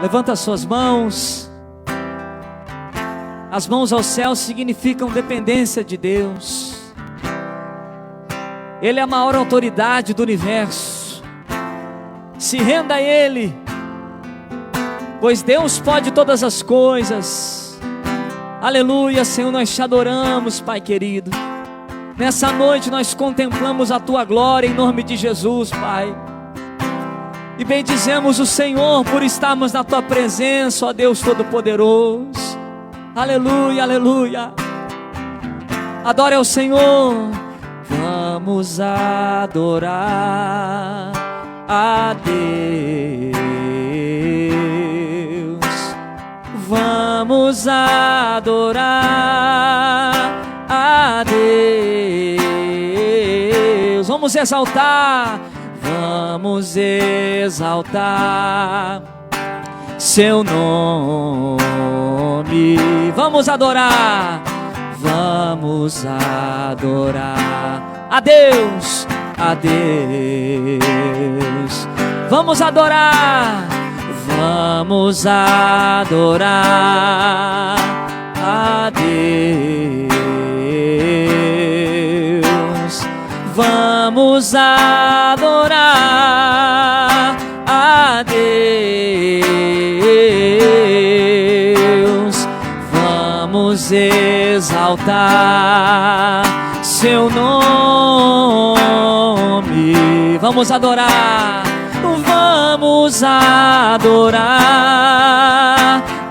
Levanta as suas mãos. As mãos ao céu significam dependência de Deus. Ele é a maior autoridade do universo. Se renda a Ele, pois Deus pode todas as coisas. Aleluia, Senhor, nós te adoramos, Pai querido. Nessa noite nós contemplamos a Tua glória em nome de Jesus, Pai. E bendizemos o Senhor por estarmos na Tua presença, ó Deus Todo-Poderoso. Aleluia, aleluia. Adore ao Senhor. Vamos adorar a Deus. Vamos adorar a Deus. Vamos exaltar. Vamos exaltar Seu nome. Vamos adorar. Vamos adorar a Deus, a Deus. Vamos adorar. Vamos adorar a Deus. Vamos adorar a Deus. Vamos exaltar Seu nome. Vamos adorar. Vamos adorar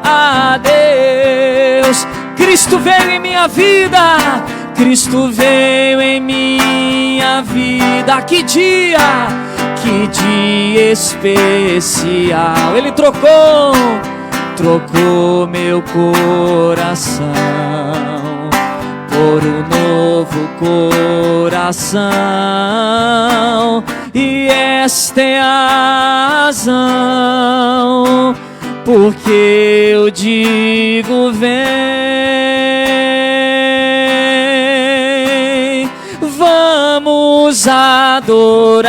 a Deus. Cristo veio em minha vida. Cristo veio em minha vida. Que dia especial. Ele trocou meu coração por um novo coração. E esta é a razão porque eu digo: vem, vamos adorar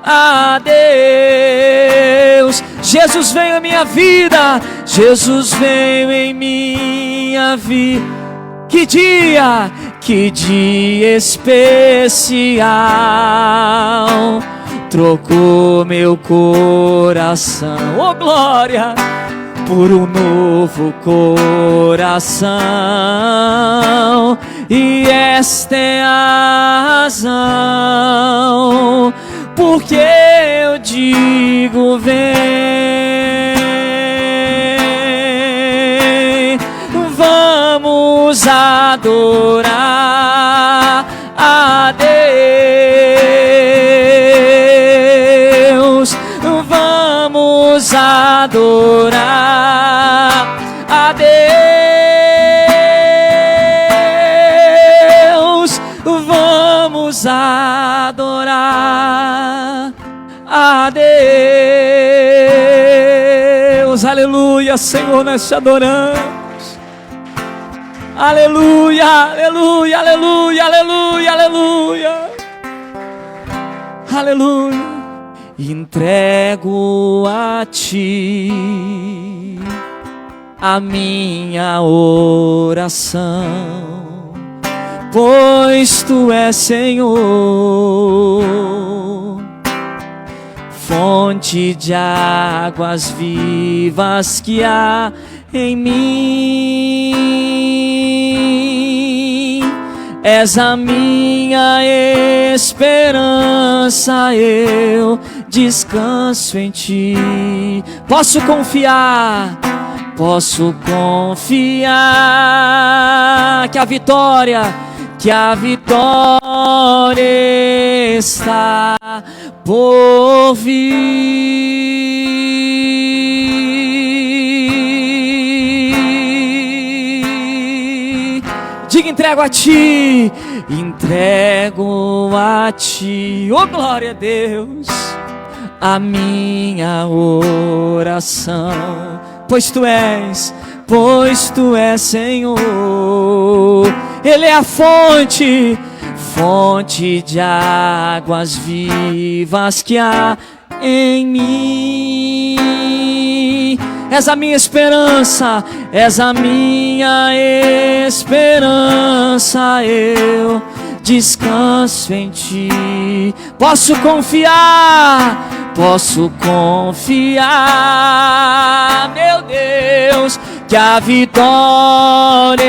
a Deus. Jesus veio em minha vida. Jesus veio em minha vida. Que dia especial. Trocou meu coração, oh glória, por um novo coração. E esta é a razão porque eu digo: vem, vamos adorar a Deus. Vamos adorar a Deus. Vamos adorar a Deus. Aleluia, Senhor, nós te adoramos. Aleluia, aleluia, aleluia, aleluia, aleluia. Aleluia. Entrego a Ti a minha oração, pois Tu és Senhor, fonte de águas vivas que há em mim. És a minha esperança, eu descanso em Ti. Posso confiar que a vitória está por vir. Diga: entrego a Ti, entrego a Ti, oh glória a Deus, a minha oração, pois Tu és Senhor. Ele é a fonte de águas vivas que há em mim. És a minha esperança, és a minha esperança, eu descanso em ti. Posso confiar, meu Deus, que a vitória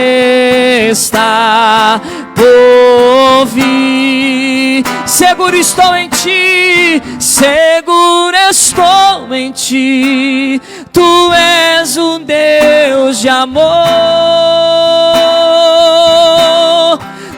está por vir. Seguro estou em ti, seguro estou em ti. Tu és um Deus de amor.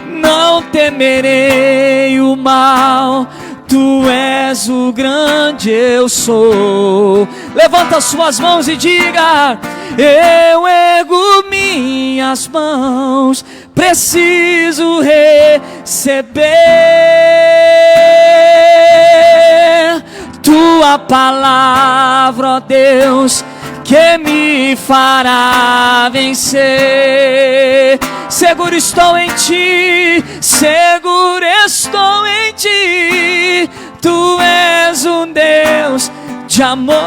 Não temerei o mal, tu és o grande eu sou. Levanta suas mãos e diga: eu ergo minhas mãos, preciso receber tua palavra, ó Deus, que me fará vencer. Seguro estou em ti, seguro estou em ti. Tu és um Deus de amor.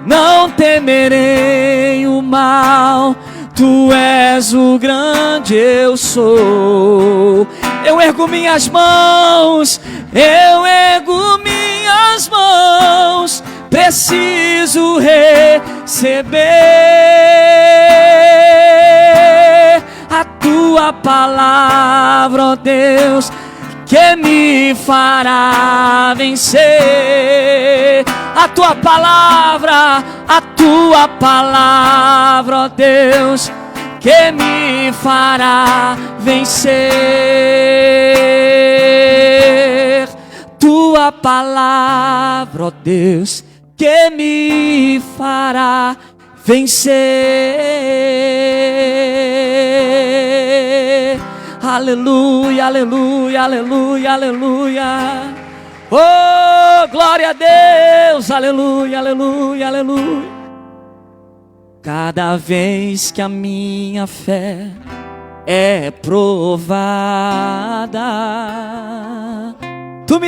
Não temerei o mal, tu és o grande eu sou. Eu ergo minhas mãos, eu ergo minhas mãos, preciso receber a tua palavra, ó Deus, que me fará vencer. A tua palavra, ó Deus, que me fará vencer. Tua palavra, ó Deus, que me fará vencer. Aleluia, aleluia, aleluia, aleluia. Oh, glória a Deus, aleluia, aleluia, aleluia. Cada vez que a minha fé é provada, tu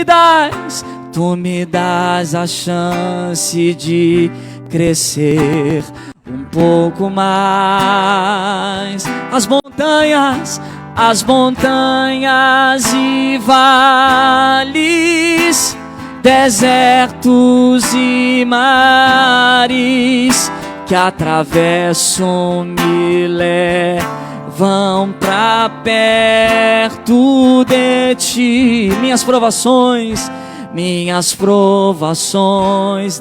me dás a chance de crescer um pouco mais. As montanhas e vales, desertos e mares que atravesso me levam pra perto de ti. Minhas provações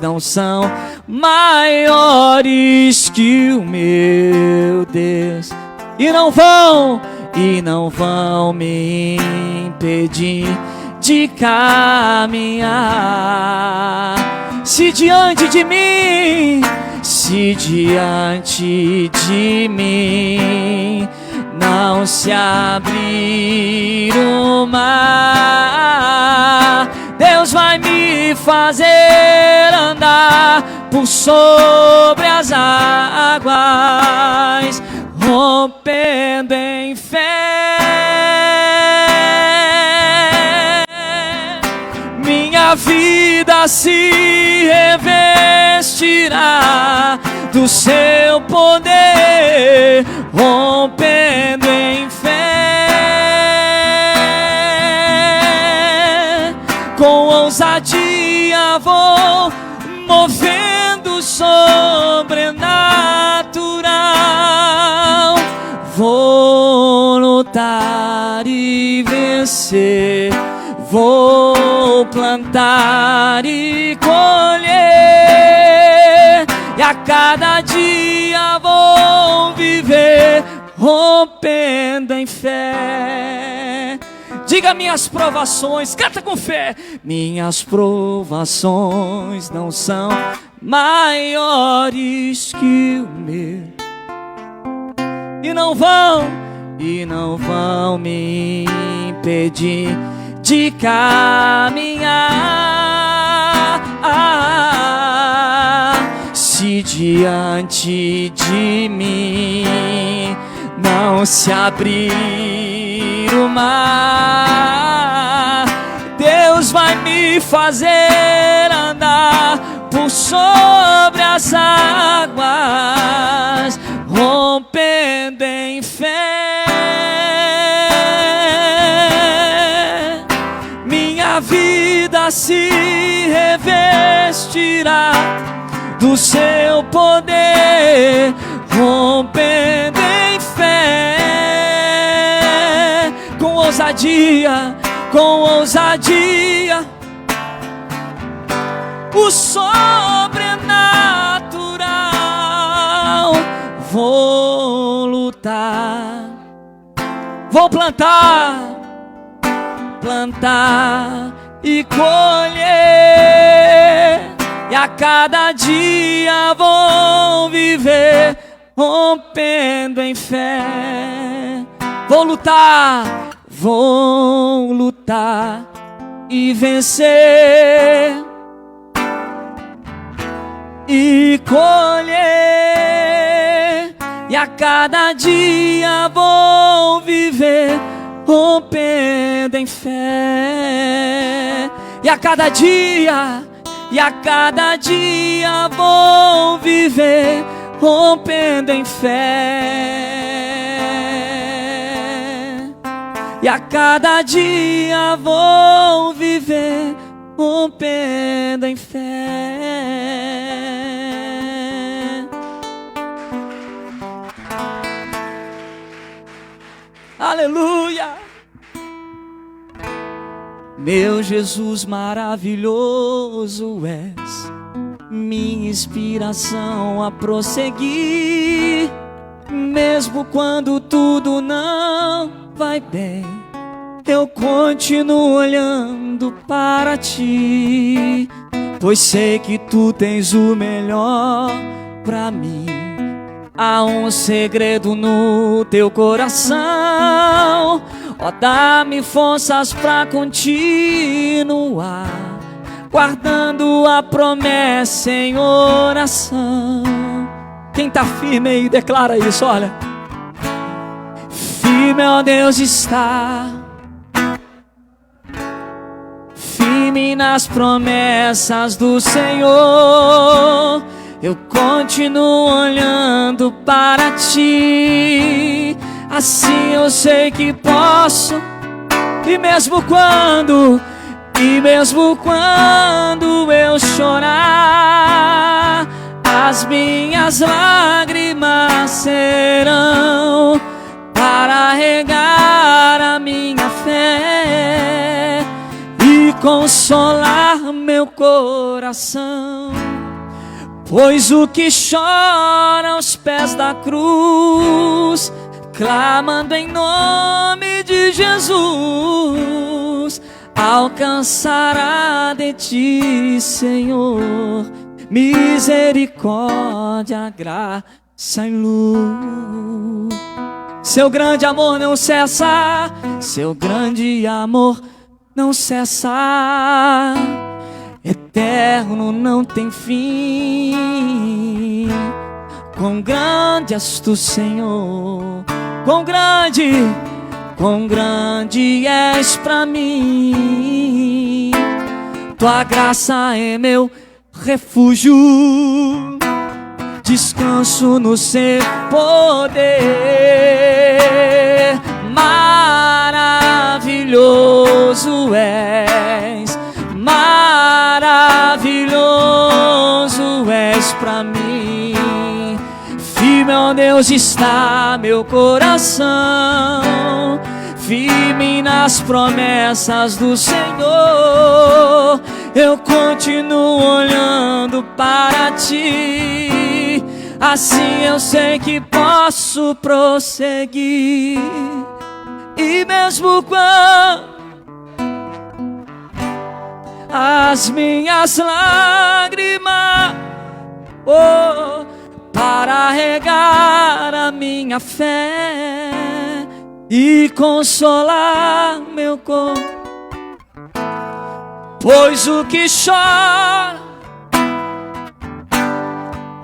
não são maiores que o meu Deus, e não vão me impedir de caminhar. Se diante de mim não se abrir o mar, Deus vai me fazer andar por sobre as águas, rompendo em fé. Minha vida se revestirá do seu poder, rompendo em fé. Com ousadia vou movendo sobrenatural, vou lutar e vencer, vou plantar e colher, e a cada dia vou viver rompendo em fé. Diga: minhas provações, canta com fé. Minhas provações não são maiores que o meu, e não vão me impedir de caminhar. Se diante de mim não se abrir o mar, Deus Deus vai me fazer andar por sobre as águas, rompendo em fé. Minha vida se revestirá do seu poder, rompendo em fé. Com ousadia, o sobrenatural. Vou lutar, vou plantar e colher, e a cada dia vou viver rompendo em fé. Vou lutar e vencer e colher, e a cada dia vou viver rompendo em fé. E a cada dia vou viver rompendo em fé. E a cada dia vou viver rompendo em fé. Aleluia! Meu Jesus maravilhoso és, minha inspiração a prosseguir, mesmo quando tudo não vai bem, eu continuo olhando para ti, pois sei que tu tens o melhor pra mim. Há um segredo no teu coração, ó, dá-me forças pra continuar, guardando a promessa em oração. Quem tá firme aí, declara isso, olha. Firme, ó Deus, está, firme nas promessas do Senhor. Eu continuo olhando para ti, assim eu sei que posso. E mesmo quando eu chorar, as minhas lágrimas serão para regar a minha fé e consolar meu coração. Pois o que chora aos pés da cruz, clamando em nome de Jesus, alcançará de ti, Senhor, misericórdia, graça e luz. Seu grande amor não cessa, seu grande amor não cessa, eterno, não tem fim. Quão grande és tu, Senhor, quão grande és pra mim. Tua graça é meu refúgio, descanso no seu poder. Maravilhoso és, maravilhoso és pra mim. Firme, ó Deus, está meu coração, firme nas promessas do Senhor. Eu continuo olhando para ti, assim eu sei que posso prosseguir. E mesmo quando as minhas lágrimas, para regar a minha fé e consolar meu corpo, pois o que chora,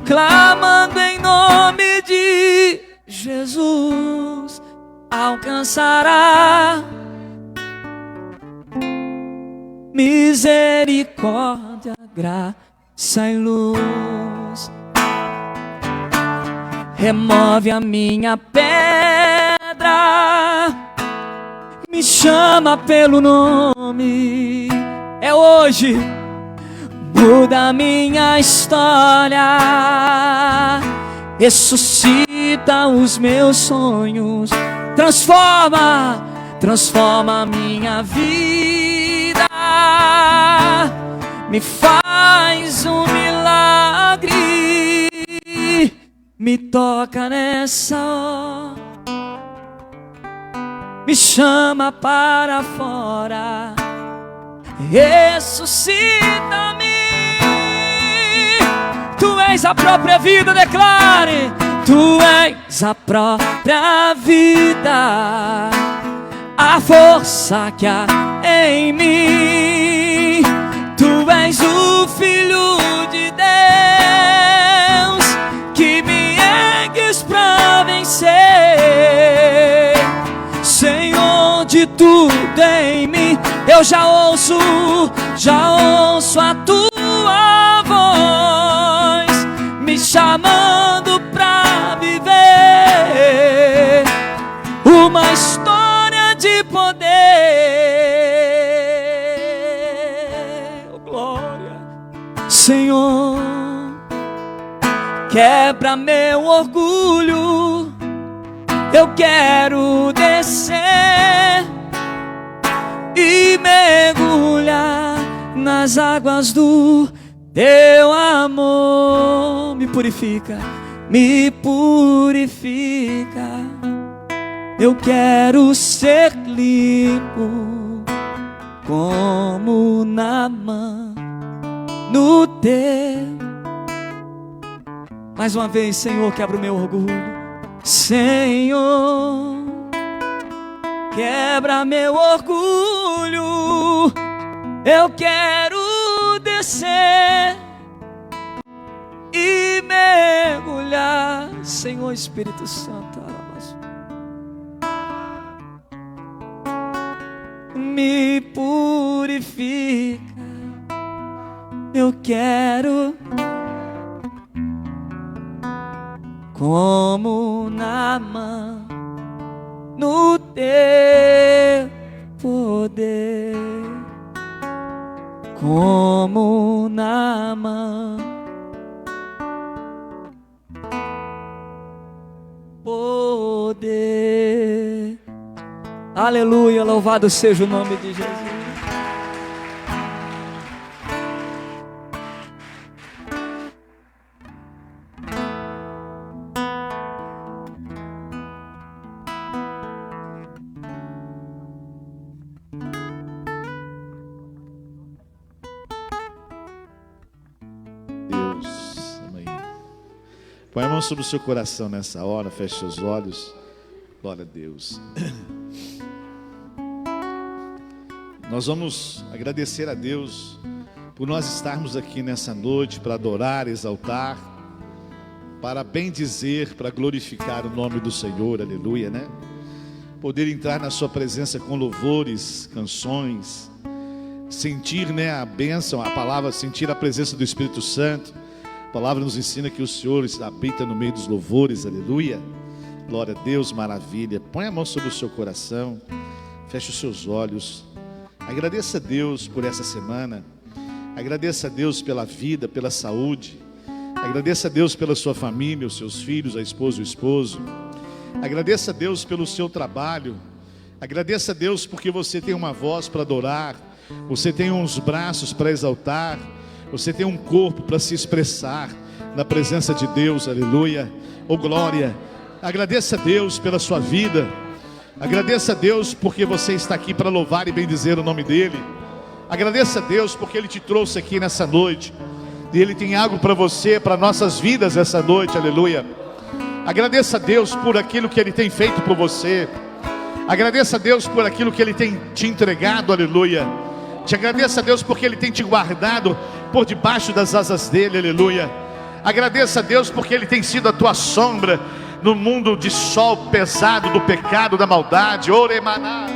clamando em nome de Jesus, alcançará misericórdia, graça e luz. Remove a minha pedra, me chama pelo nome. É hoje, muda a minha história, ressuscita os meus sonhos, transforma a minha vida, me faz um milagre, me toca nessa hora, me chama para fora, ressuscita-me. Tu és a própria vida, declare. Tu és a própria vida, a força que há em mim. Tu és o Filho de Deus, que me ergues pra vencer. Senhor de tudo em mim, eu já ouço a tua voz, me chamando pra viver uma história de poder. Oh, glória. Senhor, quebra meu orgulho, eu quero descer e mergulhar nas águas do teu amor. Me purifica, me purifica. Eu quero ser limpo como Naamã no teu. Mais uma vez, Senhor, quebra o meu orgulho. Senhor, quebra meu orgulho, eu quero descer e mergulhar. Senhor Espírito Santo, me purifica, eu quero como Naamã no teu poder, como Naamã poder. Aleluia, louvado seja o nome de Jesus. Põe a mão sobre o seu coração nessa hora, feche seus olhos. Glória a Deus. Nós vamos agradecer a Deus por nós estarmos aqui nessa noite para adorar, exaltar, para bendizer, para glorificar o nome do Senhor, aleluia, né? Poder entrar na sua presença com louvores, canções, sentir, né, a bênção, a palavra, sentir a presença do Espírito Santo. A palavra nos ensina que o Senhor habita no meio dos louvores, aleluia. Glória a Deus, maravilha. Põe a mão sobre o seu coração, feche os seus olhos. Agradeça a Deus por essa semana. Agradeça a Deus pela vida, pela saúde. Agradeça a Deus pela sua família, os seus filhos, a esposa e o esposo. Agradeça a Deus pelo seu trabalho. Agradeça a Deus porque você tem uma voz para adorar. Você tem uns braços para exaltar. Você tem um corpo para se expressar na presença de Deus, aleluia. Oh glória. Agradeça a Deus pela sua vida. Agradeça a Deus porque você está aqui para louvar e bendizer o nome dEle. Agradeça a Deus porque Ele te trouxe aqui nessa noite. E Ele tem algo para você, para nossas vidas essa noite, aleluia. Agradeça a Deus por aquilo que Ele tem feito por você. Agradeça a Deus por aquilo que Ele tem te entregado, aleluia. Te agradeça a Deus porque Ele tem te guardado por debaixo das asas dEle, aleluia. Agradeça a Deus porque Ele tem sido a tua sombra no mundo de sol pesado do pecado, da maldade. Oremanás.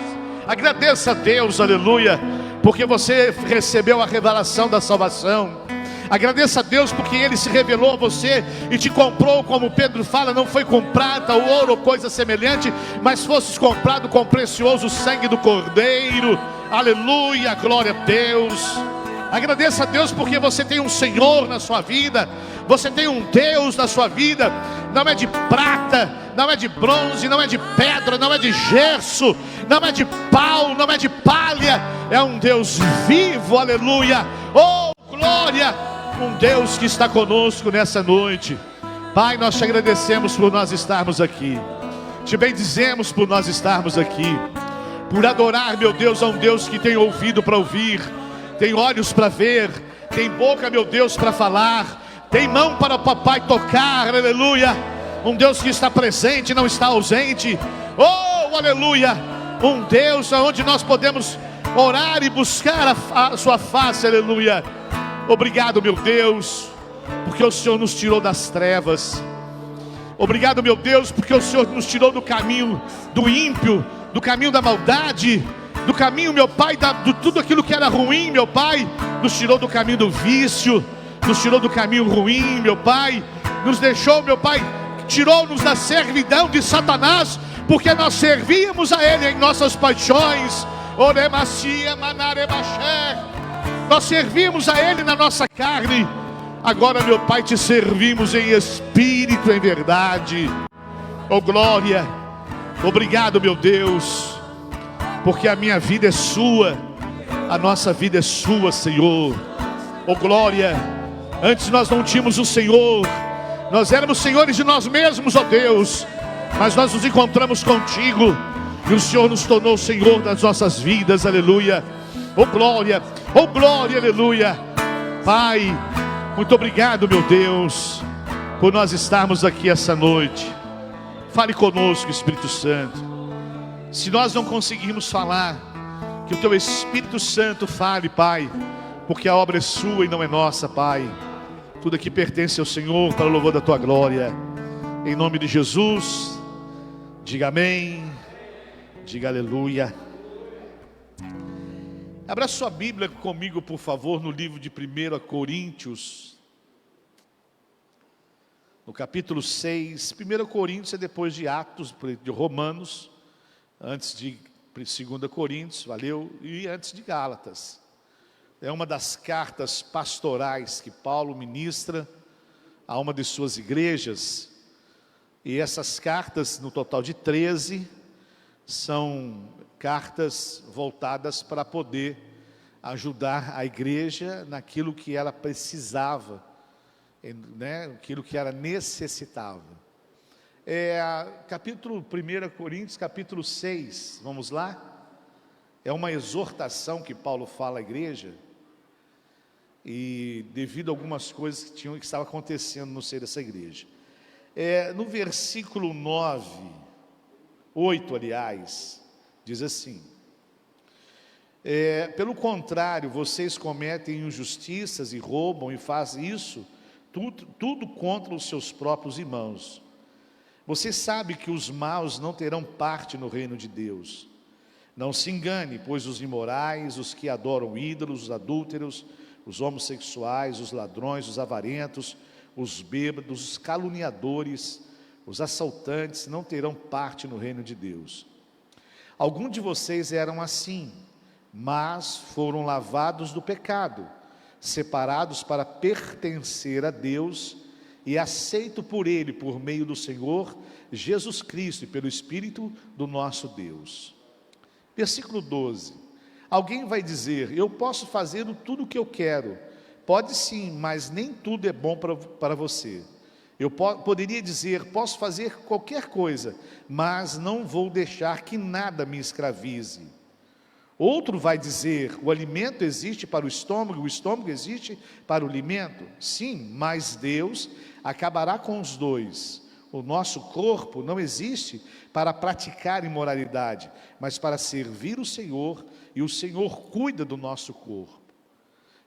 Agradeça a Deus, aleluia, porque você recebeu a revelação da salvação. Agradeça a Deus porque Ele se revelou a você e te comprou, como Pedro fala, não foi com prata ou ouro ou coisa semelhante, mas fosses comprado com precioso sangue do Cordeiro. Aleluia, glória a Deus. Agradeça a Deus porque você tem um Senhor na sua vida, você tem um Deus na sua vida. Não é de prata, não é de bronze, não é de pedra, não é de gesso, não é de pau, não é de palha. É um Deus vivo, aleluia. Oh, glória, um Deus que está conosco nessa noite. Pai, nós te agradecemos por nós estarmos aqui, te bendizemos por nós estarmos aqui, por adorar, meu Deus, a um Deus que tem ouvido para ouvir, tem olhos para ver, tem boca, meu Deus, para falar, tem mão para o papai tocar, aleluia. Um Deus que está presente, não está ausente. Oh, aleluia. Um Deus onde nós podemos orar e buscar a sua face, aleluia. Obrigado, meu Deus, porque o Senhor nos tirou das trevas. Obrigado, meu Deus, porque o Senhor nos tirou do caminho do ímpio, do caminho da maldade, do caminho, meu Pai, de tudo aquilo que era ruim, meu Pai. Nos tirou do caminho do vício, nos tirou do caminho ruim, meu Pai. Nos deixou, meu Pai, tirou-nos da servidão de Satanás, porque nós servíamos a Ele em nossas paixões. Nós servimos a Ele na nossa carne. Agora, meu Pai, te servimos em espírito, em verdade. Oh, glória. Obrigado, meu Deus, porque a minha vida é sua, a nossa vida é sua, Senhor. Oh, glória. Antes nós não tínhamos o Senhor, nós éramos senhores de nós mesmos, ó Deus, mas nós nos encontramos contigo e o Senhor nos tornou Senhor das nossas vidas, aleluia. Oh, glória, aleluia. Pai, muito obrigado, meu Deus, por nós estarmos aqui essa noite. Fale conosco, Espírito Santo. Se nós não conseguirmos falar, que o Teu Espírito Santo fale, Pai, porque a obra é Sua e não é nossa, Pai. Tudo aqui pertence ao Senhor, para o louvor da Tua glória. Em nome de Jesus, diga amém, diga aleluia. Abra sua Bíblia comigo, por favor, no livro de 1 Coríntios, no capítulo 6. 1 Coríntios é depois de Atos, de Romanos, antes de 2 Coríntios, valeu, e antes de Gálatas. É uma das cartas pastorais que Paulo ministra a uma de suas igrejas. E essas cartas, no total de 13, são cartas voltadas para poder ajudar a igreja naquilo que ela precisava, né? Aquilo que ela necessitava. Capítulo 1 Coríntios, capítulo 6, vamos lá? É uma exortação que Paulo fala à igreja, e devido a algumas coisas que estavam acontecendo no seio dessa igreja. No versículo 8, aliás, diz assim: pelo contrário, vocês cometem injustiças e roubam e fazem isso, tudo contra os seus próprios irmãos. Você sabe que os maus não terão parte no reino de Deus. Não se engane, pois os imorais, os que adoram ídolos, os adúlteros, os homossexuais, os ladrões, os avarentos, os bêbados, os caluniadores, os assaltantes não terão parte no reino de Deus. Alguns de vocês eram assim, mas foram lavados do pecado, separados para pertencer a Deus e aceito por Ele, por meio do Senhor Jesus Cristo e pelo Espírito do nosso Deus. Versículo 12. Alguém vai dizer: eu posso fazer tudo o que eu quero. Pode sim, mas nem tudo é bom para você. Eu poderia dizer: posso fazer qualquer coisa, mas não vou deixar que nada me escravize. Outro vai dizer: o alimento existe para o estômago existe para o alimento. Sim, mas Deus acabará com os dois. O nosso corpo não existe para praticar imoralidade, mas para servir o Senhor, e o Senhor cuida do nosso corpo.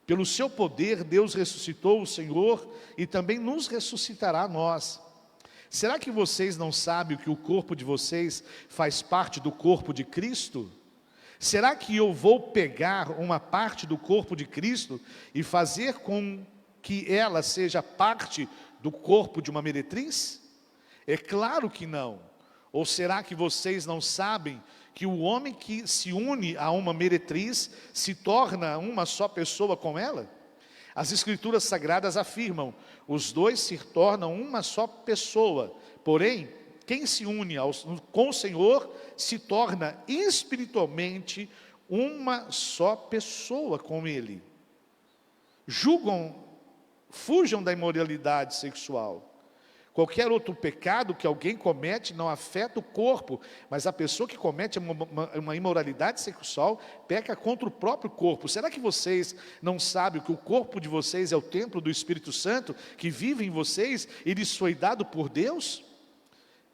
Pelo seu poder, Deus ressuscitou o Senhor e também nos ressuscitará a nós. Será que vocês não sabem que o corpo de vocês faz parte do corpo de Cristo? Será que eu vou pegar uma parte do corpo de Cristo e fazer com que ela seja parte do corpo de uma meretriz? É claro que não. Ou será que vocês não sabem que o homem que se une a uma meretriz se torna uma só pessoa com ela? As Escrituras Sagradas afirmam: os dois se tornam uma só pessoa. Porém, quem se une com o Senhor se torna espiritualmente uma só pessoa com Ele. Fujam da imoralidade sexual. Qualquer outro pecado que alguém comete não afeta o corpo, mas a pessoa que comete uma imoralidade sexual peca contra o próprio corpo. Será que vocês não sabem que o corpo de vocês é o templo do Espírito Santo, que vive em vocês e lhes foi dado por Deus?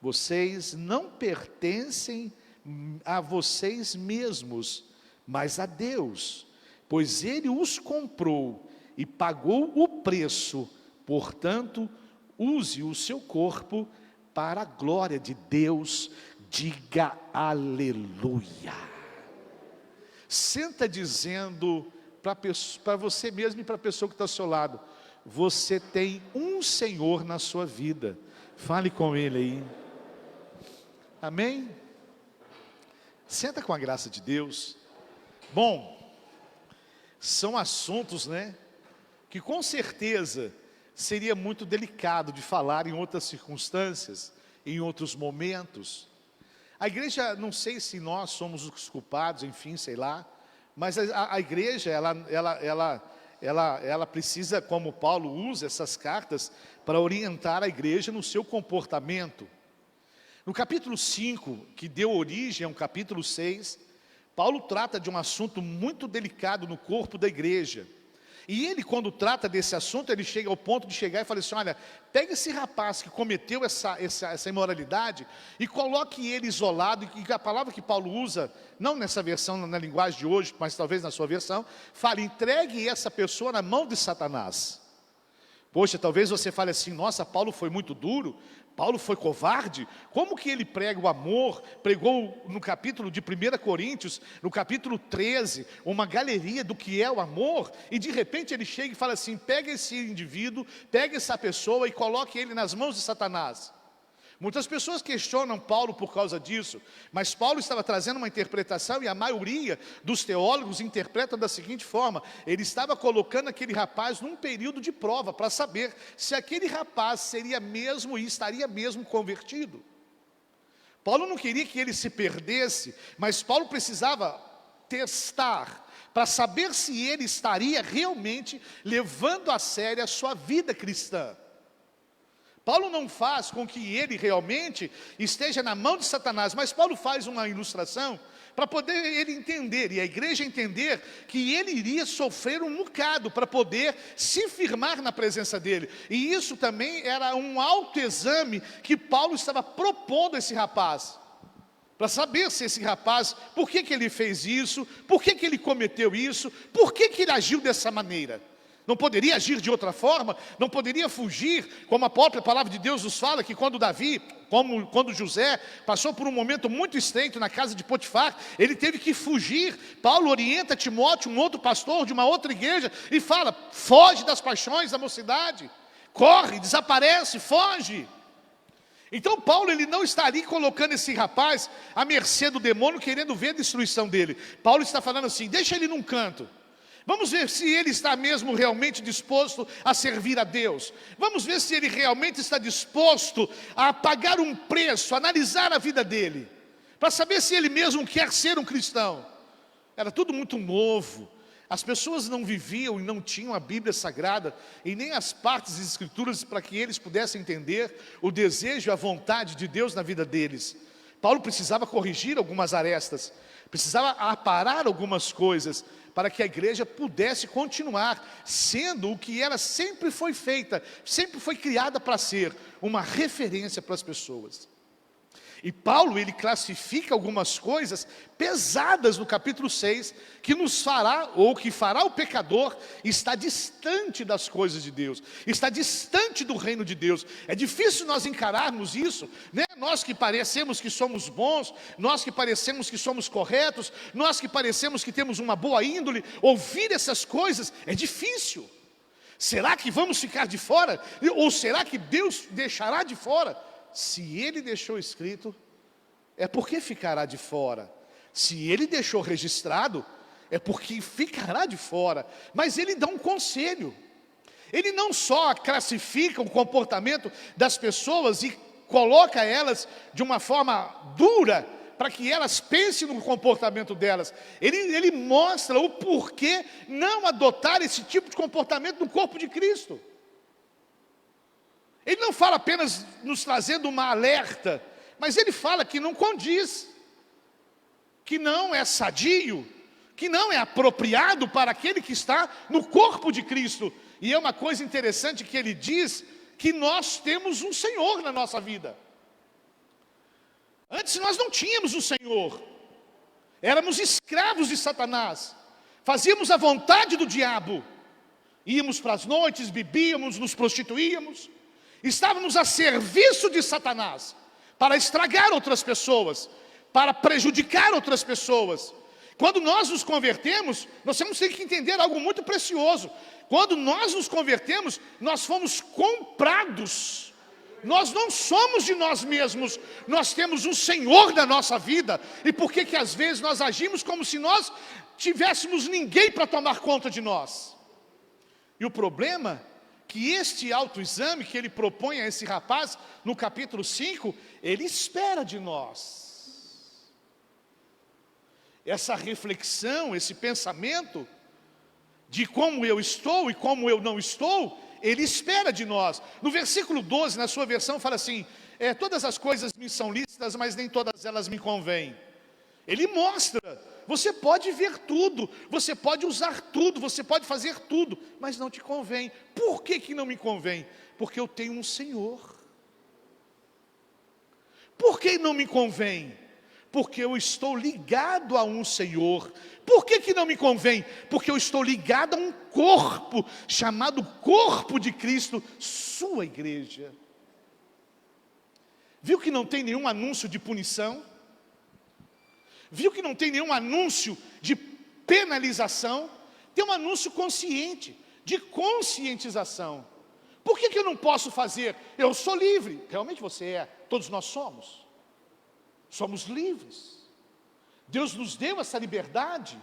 Vocês não pertencem a vocês mesmos, mas a Deus, pois Ele os comprou e pagou o preço. Portanto, use o seu corpo para a glória de Deus. Diga aleluia. Senta dizendo para você mesmo e para a pessoa que está ao seu lado: você tem um Senhor na sua vida. Fale com Ele aí. Amém? Senta com a graça de Deus. Bom, são assuntos, que com certeza seria muito delicado de falar em outras circunstâncias, em outros momentos. A igreja, não sei se nós somos os culpados, enfim, sei lá, mas a igreja, ela precisa, como Paulo usa essas cartas, para orientar a igreja no seu comportamento. No capítulo 5, que deu origem ao capítulo 6, Paulo trata de um assunto muito delicado no corpo da igreja. E ele, quando trata desse assunto, ele chega ao ponto de chegar e falar assim: olha, pega esse rapaz que cometeu essa imoralidade e coloque ele isolado. E a palavra que Paulo usa, não nessa versão, na linguagem de hoje, mas talvez na sua versão, fala: entregue essa pessoa na mão de Satanás. Poxa, talvez você fale assim: nossa, Paulo foi muito duro, Paulo foi covarde. Como que ele prega o amor? Pregou no capítulo de 1 Coríntios, no capítulo 13, uma galeria do que é o amor, e de repente ele chega e fala assim: pega esse indivíduo, pega essa pessoa e coloque ele nas mãos de Satanás. Muitas pessoas questionam Paulo por causa disso, mas Paulo estava trazendo uma interpretação, e a maioria dos teólogos interpretam da seguinte forma: ele estava colocando aquele rapaz num período de prova, para saber se aquele rapaz seria mesmo e estaria mesmo convertido. Paulo não queria que ele se perdesse, mas Paulo precisava testar, para saber se ele estaria realmente levando a sério a sua vida cristã. Paulo não faz com que ele realmente esteja na mão de Satanás, mas Paulo faz uma ilustração para poder ele entender, e a igreja entender, que ele iria sofrer um bocado para poder se firmar na presença dele. E isso também era um autoexame que Paulo estava propondo a esse rapaz, para saber se esse rapaz, por que ele fez isso, por que ele cometeu isso, por que ele agiu dessa maneira. Não poderia agir de outra forma, não poderia fugir, como a própria palavra de Deus nos fala, que quando quando José passou por um momento muito estreito na casa de Potifar, ele teve que fugir. Paulo orienta Timóteo, um outro pastor de uma outra igreja, e fala: foge das paixões da mocidade, corre, desaparece, foge. Então Paulo, ele não está ali colocando esse rapaz à mercê do demônio, querendo ver a destruição dele. Paulo está falando assim: deixa ele num canto. Vamos ver se ele está mesmo realmente disposto a servir a Deus. Vamos ver se ele realmente está disposto a pagar um preço, a analisar a vida dele, para saber se ele mesmo quer ser um cristão. Era tudo muito novo. As pessoas não viviam e não tinham a Bíblia Sagrada e nem as partes das Escrituras para que eles pudessem entender o desejo e a vontade de Deus na vida deles. Paulo precisava corrigir algumas arestas, precisava aparar algumas coisas, para que a igreja pudesse continuar sendo o que ela sempre foi feita, sempre foi criada para ser, uma referência para as pessoas. E Paulo, ele classifica algumas coisas pesadas no capítulo 6, que nos fará, ou que fará o pecador estar distante das coisas de Deus, está distante do reino de Deus. É difícil nós encararmos isso, né? Nós que parecemos que somos bons, nós que parecemos que somos corretos, nós que parecemos que temos uma boa índole, ouvir essas coisas é difícil. Será que vamos ficar de fora? Ou será que Deus deixará de fora? Se Ele deixou escrito, é porque ficará de fora. Se Ele deixou registrado, é porque ficará de fora. Mas Ele dá um conselho. Ele não só classifica o comportamento das pessoas e coloca elas de uma forma dura, para que elas pensem no comportamento delas. Ele mostra o porquê não adotar esse tipo de comportamento no corpo de Cristo. Ele não fala apenas nos trazendo uma alerta, mas ele fala que não condiz, que não é sadio, que não é apropriado para aquele que está no corpo de Cristo. E é uma coisa interessante que ele diz, que nós temos um Senhor na nossa vida. Antes nós não tínhamos um Senhor, éramos escravos de Satanás, fazíamos a vontade do diabo, íamos para as noites, bebíamos, nos prostituíamos, estávamos a serviço de Satanás, para estragar outras pessoas, para prejudicar outras pessoas. Quando nós nos convertemos, nós temos que entender algo muito precioso. Quando nós nos convertemos, nós fomos comprados. Nós não somos de nós mesmos, nós temos um Senhor na nossa vida. E por que às vezes nós agimos como se nós tivéssemos ninguém para tomar conta de nós? E o problema que este autoexame que ele propõe a esse rapaz, no capítulo 5, ele espera de nós. Essa reflexão, esse pensamento de como eu estou e como eu não estou, ele espera de nós. No versículo 12, na sua versão, fala assim, todas as coisas me são lícitas, mas nem todas elas me convêm. Ele mostra, você pode ver tudo, você pode usar tudo, você pode fazer tudo, mas não te convém. Por que não me convém? Porque eu tenho um Senhor. Por que não me convém? Porque eu estou ligado a um Senhor. Por que não me convém? Porque eu estou ligado a um corpo, chamado corpo de Cristo, sua igreja. Viu que não tem nenhum anúncio de punição? Viu que não tem nenhum anúncio de penalização? Tem um anúncio consciente, de conscientização. Por que eu não posso fazer? Eu sou livre. Realmente você é, todos nós somos. Somos livres. Deus nos deu essa liberdade.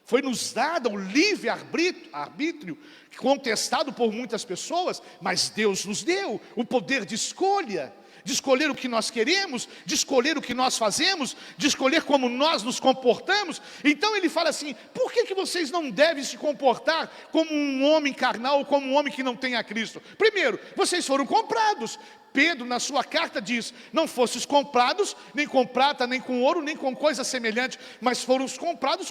Foi nos dado o livre arbítrio, contestado por muitas pessoas, mas Deus nos deu o poder de escolha. De escolher o que nós queremos, de escolher o que nós fazemos, de escolher como nós nos comportamos. Então ele fala assim, por que vocês não devem se comportar como um homem carnal ou como um homem que não tem a Cristo? Primeiro, vocês foram comprados. Pedro na sua carta diz, não fostes comprados nem com prata, nem com ouro, nem com coisa semelhante, mas foram comprados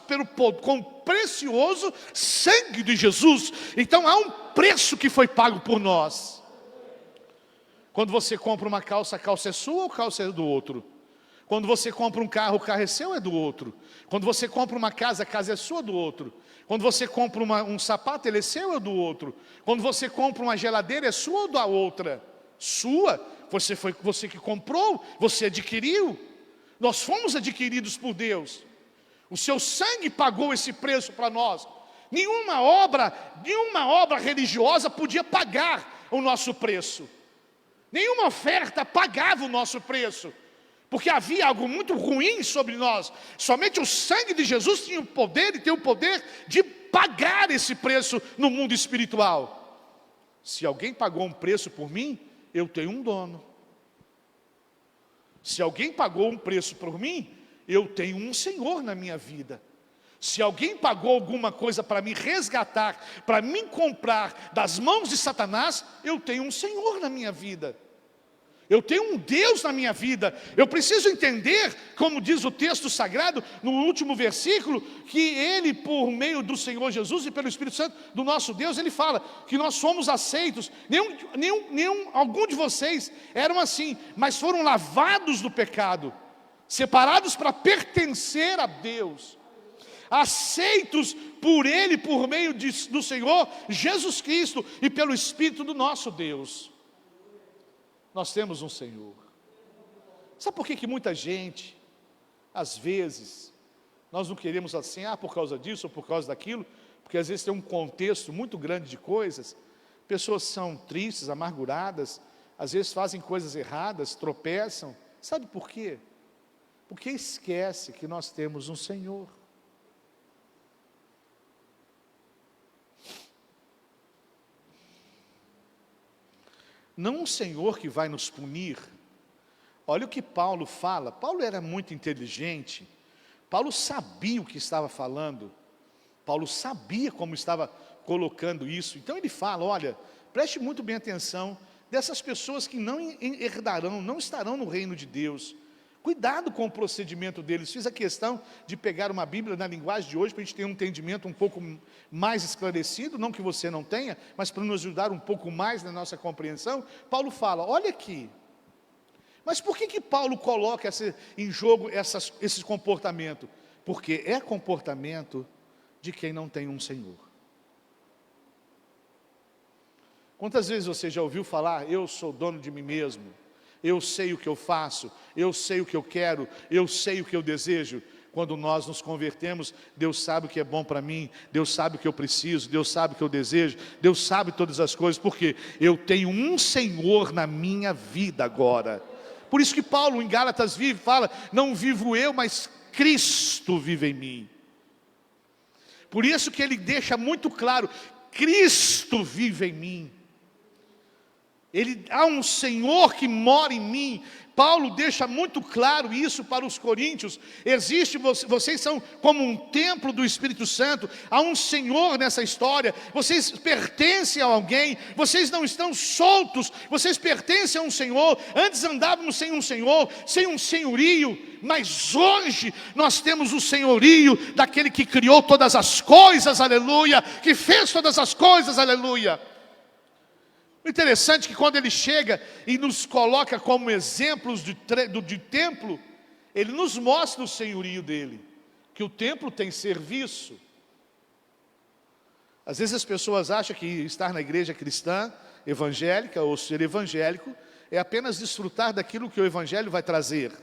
com precioso sangue de Jesus. Então há um preço que foi pago por nós. Quando você compra uma calça, a calça é sua ou a calça é do outro? Quando você compra um carro, o carro é seu ou é do outro? Quando você compra uma casa, a casa é sua ou do outro? Quando você compra um sapato, ele é seu ou é do outro? Quando você compra uma geladeira, é sua ou da outra? Sua, foi você que comprou, você adquiriu. Nós fomos adquiridos por Deus. O seu sangue pagou esse preço para nós. Nenhuma obra religiosa podia pagar o nosso preço. Nenhuma oferta pagava o nosso preço, porque havia algo muito ruim sobre nós. Somente o sangue de Jesus tinha o poder e tem o poder de pagar esse preço no mundo espiritual. Se alguém pagou um preço por mim, eu tenho um dono. Se alguém pagou um preço por mim, eu tenho um Senhor na minha vida. Se alguém pagou alguma coisa para me resgatar, para me comprar das mãos de Satanás, eu tenho um Senhor na minha vida. Eu tenho um Deus na minha vida. Eu preciso entender, como diz o texto sagrado, no último versículo, que Ele, por meio do Senhor Jesus e pelo Espírito Santo do nosso Deus, Ele fala que nós somos aceitos. Algum de vocês eram assim, mas foram lavados do pecado, separados para pertencer a Deus, aceitos por Ele, por meio do Senhor Jesus Cristo e pelo Espírito do nosso Deus. Nós temos um Senhor. Sabe por que muita gente, às vezes, nós não queremos assim, por causa disso ou por causa daquilo, porque às vezes tem um contexto muito grande de coisas, pessoas são tristes, amarguradas, às vezes fazem coisas erradas, tropeçam. Sabe por quê? Porque esquece que nós temos um Senhor. Não um Senhor que vai nos punir. Olha o que Paulo fala. Paulo era muito inteligente. Paulo sabia o que estava falando. Paulo sabia como estava colocando isso. Então ele fala, olha, preste muito bem atenção dessas pessoas que não herdarão, não estarão no reino de Deus. Cuidado com o procedimento deles. Fiz a questão de pegar uma Bíblia na linguagem de hoje, para a gente ter um entendimento um pouco mais esclarecido, não que você não tenha, mas para nos ajudar um pouco mais na nossa compreensão. Paulo fala, olha aqui, mas por que Paulo coloca em jogo esse comportamento? Porque é comportamento de quem não tem um Senhor. Quantas vezes você já ouviu falar, eu sou dono de mim mesmo? Eu sei o que eu faço, eu sei o que eu quero, eu sei o que eu desejo. Quando nós nos convertemos, Deus sabe o que é bom para mim, Deus sabe o que eu preciso, Deus sabe o que eu desejo, Deus sabe todas as coisas, porque eu tenho um Senhor na minha vida agora. Por isso que Paulo em Gálatas fala, não vivo eu, mas Cristo vive em mim. Por isso que ele deixa muito claro, Cristo vive em mim. Há um Senhor que mora em mim. Paulo deixa muito claro isso para os coríntios. Vocês são como um templo do Espírito Santo. Há um Senhor nessa história. Vocês pertencem a alguém. Vocês não estão soltos. Vocês pertencem a um Senhor. Antes andávamos sem um Senhor, sem um senhorio. Mas hoje nós temos o senhorio daquele que criou todas as coisas, aleluia. Que fez todas as coisas, aleluia. O interessante é que quando ele chega e nos coloca como exemplos de templo, ele nos mostra o senhorio dele, que o templo tem serviço. Às vezes as pessoas acham que estar na igreja cristã, evangélica, ou ser evangélico, é apenas desfrutar daquilo que o evangelho vai trazer.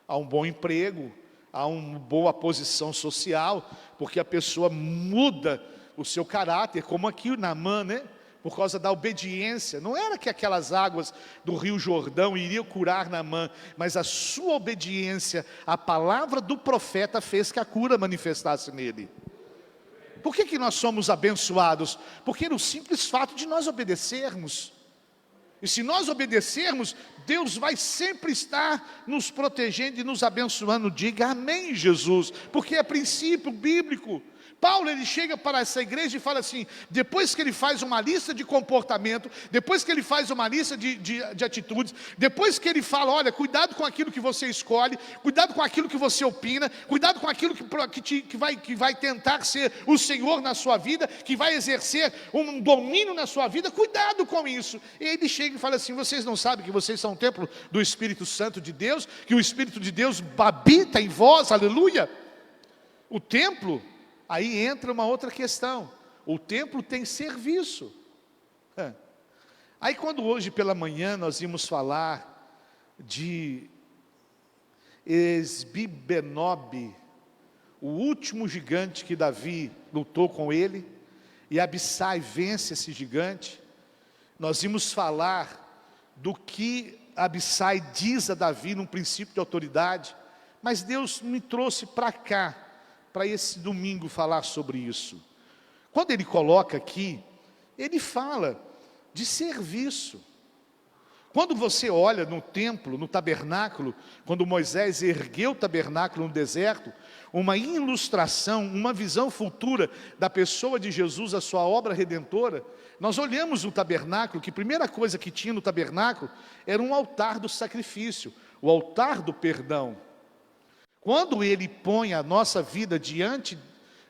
Há um bom emprego, há uma boa posição social, porque a pessoa muda o seu caráter, como aqui o Naamã, né? Por causa da obediência. Não era que aquelas águas do rio Jordão iriam curar Naamã, mas a sua obediência à palavra do profeta fez que a cura manifestasse nele. Por que nós somos abençoados? Porque no simples fato de nós obedecermos. E se nós obedecermos, Deus vai sempre estar nos protegendo e nos abençoando. Diga amém, Jesus, porque é princípio bíblico. Paulo, ele chega para essa igreja e fala assim, depois que ele faz uma lista de comportamento, depois que ele faz uma lista de atitudes, depois que ele fala, olha, cuidado com aquilo que você escolhe, cuidado com aquilo que você opina, cuidado com aquilo que vai tentar ser o Senhor na sua vida, que vai exercer um domínio na sua vida, cuidado com isso. E ele chega e fala assim, vocês não sabem que vocês são um templo do Espírito Santo de Deus, que o Espírito de Deus habita em vós, aleluia. O templo... Aí entra uma outra questão, o templo tem serviço. Aí quando hoje pela manhã nós íamos falar de Esbibenob, o último gigante que Davi lutou com ele, e Abissai vence esse gigante, nós íamos falar do que Abissai diz a Davi num princípio de autoridade, mas Deus me trouxe para cá, para esse domingo falar sobre isso. Quando ele coloca aqui, ele fala de serviço. Quando você olha no templo, no tabernáculo, quando Moisés ergueu o tabernáculo no deserto, uma ilustração, uma visão futura da pessoa de Jesus, a sua obra redentora, nós olhamos o tabernáculo, que a primeira coisa que tinha no tabernáculo era um altar do sacrifício, o altar do perdão. Quando ele põe a nossa vida diante,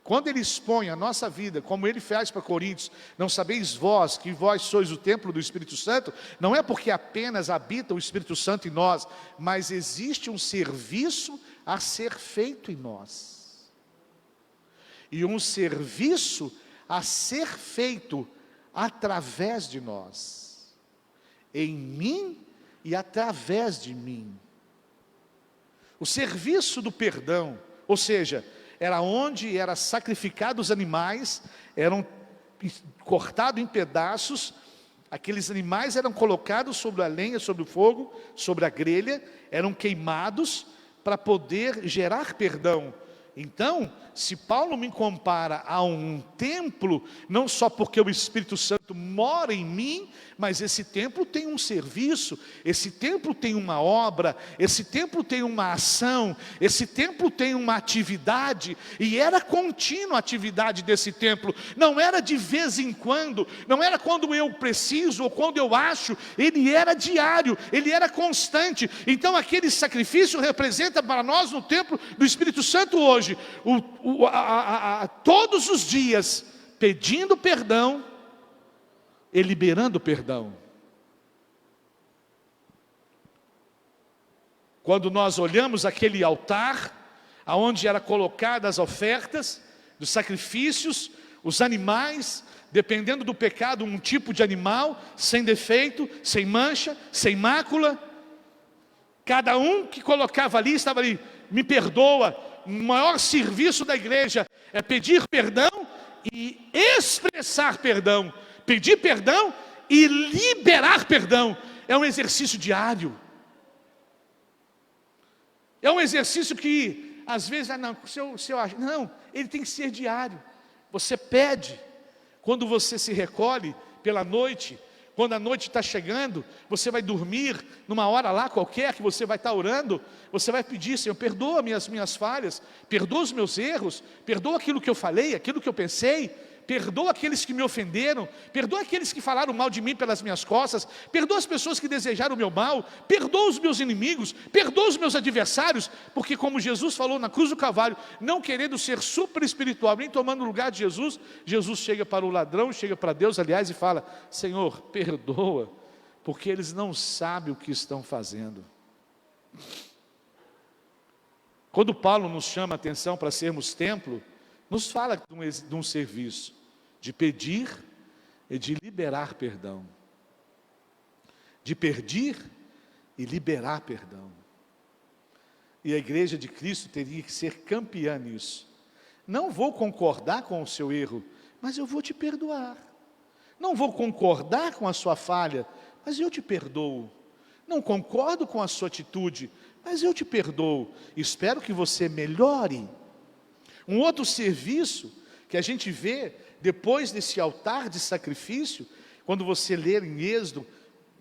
quando ele expõe a nossa vida, como ele faz para Coríntios, não sabeis vós que vós sois o templo do Espírito Santo, não é porque apenas habita o Espírito Santo em nós, mas existe um serviço a ser feito em nós. E um serviço a ser feito através de nós, em mim e através de mim. O serviço do perdão, ou seja, era onde eram sacrificados os animais, eram cortados em pedaços, aqueles animais eram colocados sobre a lenha, sobre o fogo, sobre a grelha, eram queimados para poder gerar perdão. Então, se Paulo me compara a um templo, não só porque o Espírito Santo mora em mim, mas esse templo tem um serviço, esse templo tem uma obra, esse templo tem uma ação, esse templo tem uma atividade, e era contínua a atividade desse templo, não era de vez em quando, não era quando eu preciso ou quando eu acho, ele era diário, ele era constante. Então aquele sacrifício representa para nós no templo do Espírito Santo hoje, todos os dias, pedindo perdão e liberando perdão. Quando nós olhamos aquele altar, aonde eram colocadas as ofertas, dos sacrifícios, os animais, dependendo do pecado, um tipo de animal, sem defeito, sem mancha, sem mácula, cada um que colocava ali, estava ali, me perdoa. O maior serviço da igreja é pedir perdão e expressar perdão, pedir perdão e liberar perdão. É um exercício diário, é um exercício que às vezes, se eu acho, não, ele tem que ser diário. Você pede, quando você se recolhe pela noite, quando a noite está chegando, você vai dormir numa hora lá qualquer que você vai estar orando, você vai pedir: Senhor, perdoa minhas falhas, perdoa os meus erros, perdoa aquilo que eu falei, aquilo que eu pensei, perdoa aqueles que me ofenderam, perdoa aqueles que falaram mal de mim pelas minhas costas, perdoa as pessoas que desejaram o meu mal, perdoa os meus inimigos, perdoa os meus adversários, porque como Jesus falou na cruz do Calvário, não querendo ser super espiritual, nem tomando o lugar de Jesus, Jesus chega para o ladrão, chega para Deus, aliás, e fala: Senhor, perdoa, porque eles não sabem o que estão fazendo. Quando Paulo nos chama a atenção para sermos templo, nos fala de um serviço, de pedir e de liberar perdão, de pedir e liberar perdão. E a igreja de Cristo teria que ser campeã nisso. Não vou concordar com o seu erro, mas eu vou te perdoar. Não vou concordar com a sua falha, mas eu te perdoo. Não concordo com a sua atitude, mas eu te perdoo. Espero que você melhore. Um outro serviço que a gente vê depois desse altar de sacrifício, quando você ler em Êxodo,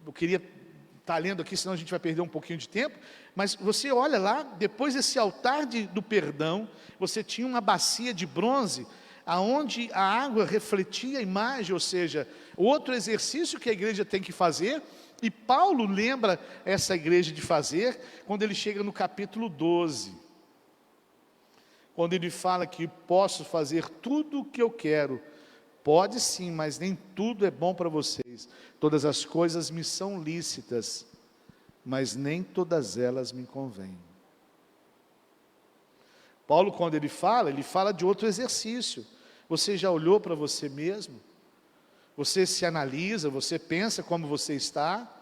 eu queria estar lendo aqui, senão a gente vai perder um pouquinho de tempo, mas você olha lá, depois desse altar do perdão, você tinha uma bacia de bronze, aonde a água refletia a imagem, ou seja, outro exercício que a igreja tem que fazer, e Paulo lembra essa igreja de fazer, quando ele chega no capítulo 12, quando ele fala que posso fazer tudo o que eu quero. Pode sim, mas nem tudo é bom para vocês. Todas as coisas me são lícitas, mas nem todas elas me convêm. Paulo, quando ele fala de outro exercício. Você já olhou para você mesmo? Você se analisa, você pensa como você está?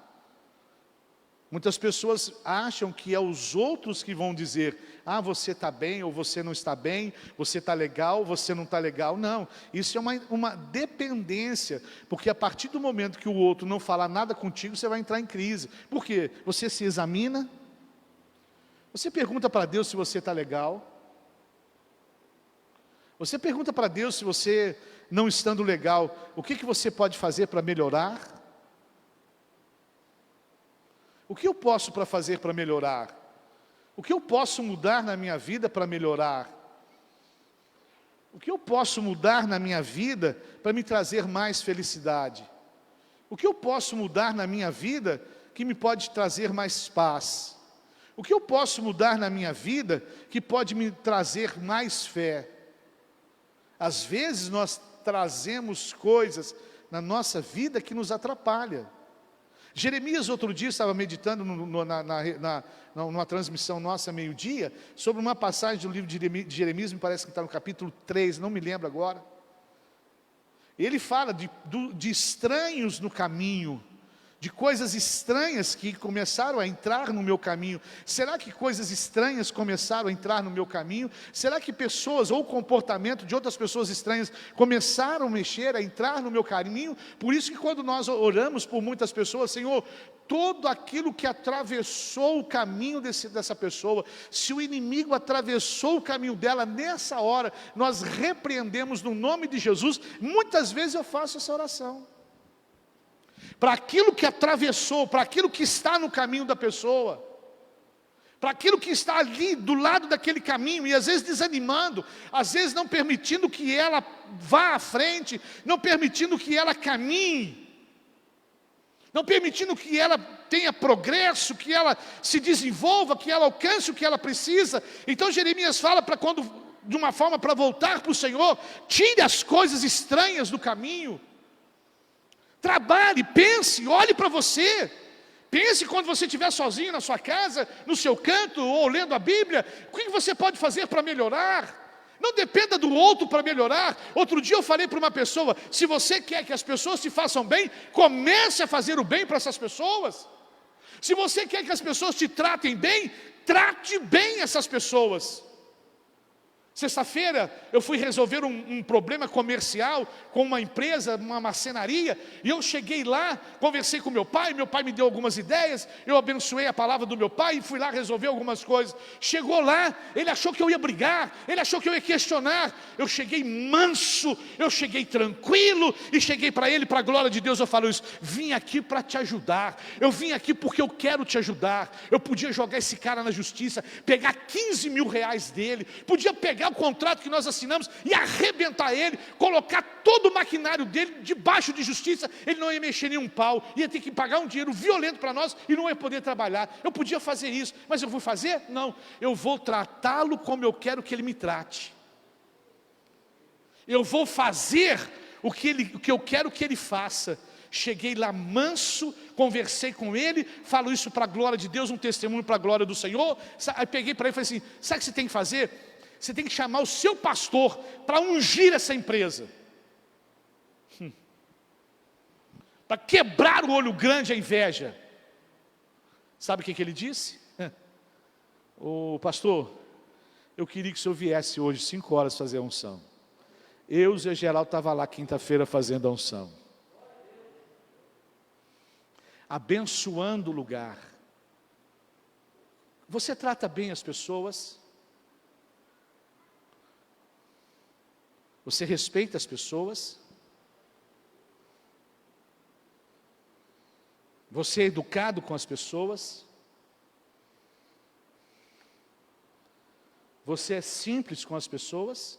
Muitas pessoas acham que é os outros que vão dizer: ah, você está bem ou você não está bem, você está legal ou você não está legal. Não, isso é uma dependência, porque a partir do momento que o outro não falar nada contigo, você vai entrar em crise. Por quê? Você se examina, você pergunta para Deus se você está legal, você pergunta para Deus se você não estando legal, o que você pode fazer para melhorar? O que eu posso fazer para melhorar? O que eu posso mudar na minha vida para melhorar? O que eu posso mudar na minha vida para me trazer mais felicidade? O que eu posso mudar na minha vida que me pode trazer mais paz? O que eu posso mudar na minha vida que pode me trazer mais fé? Às vezes nós trazemos coisas na nossa vida que nos atrapalham. Jeremias, outro dia, estava meditando numa transmissão nossa, meio-dia, sobre uma passagem do livro de Jeremias, me parece que está no capítulo 3, não me lembro agora. Ele fala de estranhos no caminho, de coisas estranhas que começaram a entrar no meu caminho. Será que coisas estranhas começaram a entrar no meu caminho? Será que pessoas ou comportamento de outras pessoas estranhas começaram a mexer, a entrar no meu caminho? Por isso que quando nós oramos por muitas pessoas, Senhor, todo aquilo que atravessou o caminho dessa pessoa, se o inimigo atravessou o caminho dela, nessa hora, nós repreendemos no nome de Jesus. Muitas vezes eu faço essa oração. Para aquilo que atravessou, para aquilo que está no caminho da pessoa, para aquilo que está ali do lado daquele caminho, e às vezes desanimando, às vezes não permitindo que ela vá à frente, não permitindo que ela caminhe, não permitindo que ela tenha progresso, que ela se desenvolva, que ela alcance o que ela precisa. Então Jeremias fala de uma forma para voltar para o Senhor: tire as coisas estranhas do caminho. Trabalhe, pense, olhe para você. Pense quando você estiver sozinho na sua casa, no seu canto, ou lendo a Bíblia, o que você pode fazer para melhorar? Não dependa do outro para melhorar. Outro dia eu falei para uma pessoa: se você quer que as pessoas te façam bem, comece a fazer o bem para essas pessoas. Se você quer que as pessoas te tratem bem, trate bem essas pessoas. Sexta-feira eu fui resolver um problema comercial com uma empresa, uma marcenaria, e eu cheguei lá, conversei com meu pai me deu algumas ideias, eu abençoei a palavra do meu pai e fui lá resolver algumas coisas. Chegou lá, ele achou que eu ia brigar, ele achou que eu ia questionar. Eu cheguei manso, eu cheguei tranquilo, e cheguei para ele, para a glória de Deus, eu falo isso: vim aqui para te ajudar, eu vim aqui porque eu quero te ajudar. Eu podia jogar esse cara na justiça, pegar 15 mil reais dele, podia pegar o contrato que nós assinamos e arrebentar ele, colocar todo o maquinário dele debaixo de justiça. Ele não ia mexer nem um pau, ia ter que pagar um dinheiro violento para nós e não ia poder trabalhar. Eu podia fazer isso, mas eu vou fazer? Não, eu vou tratá-lo como eu quero que ele me trate. Eu vou fazer o que eu quero que ele faça. Cheguei lá manso, conversei com ele, falo isso para a glória de Deus, um testemunho para a glória do Senhor. Aí peguei para ele e falei assim: sabe o que você tem que fazer? Você tem que chamar o seu pastor para ungir essa empresa, para quebrar o olho grande, a inveja. Sabe o que ele disse? Ô pastor, eu queria que o senhor viesse hoje 5 horas fazer a unção. Eu e o Zé Geraldo estava lá quinta-feira fazendo a unção, abençoando o lugar. Você trata bem as pessoas? Você respeita as pessoas? Você é educado com as pessoas? Você é simples com as pessoas?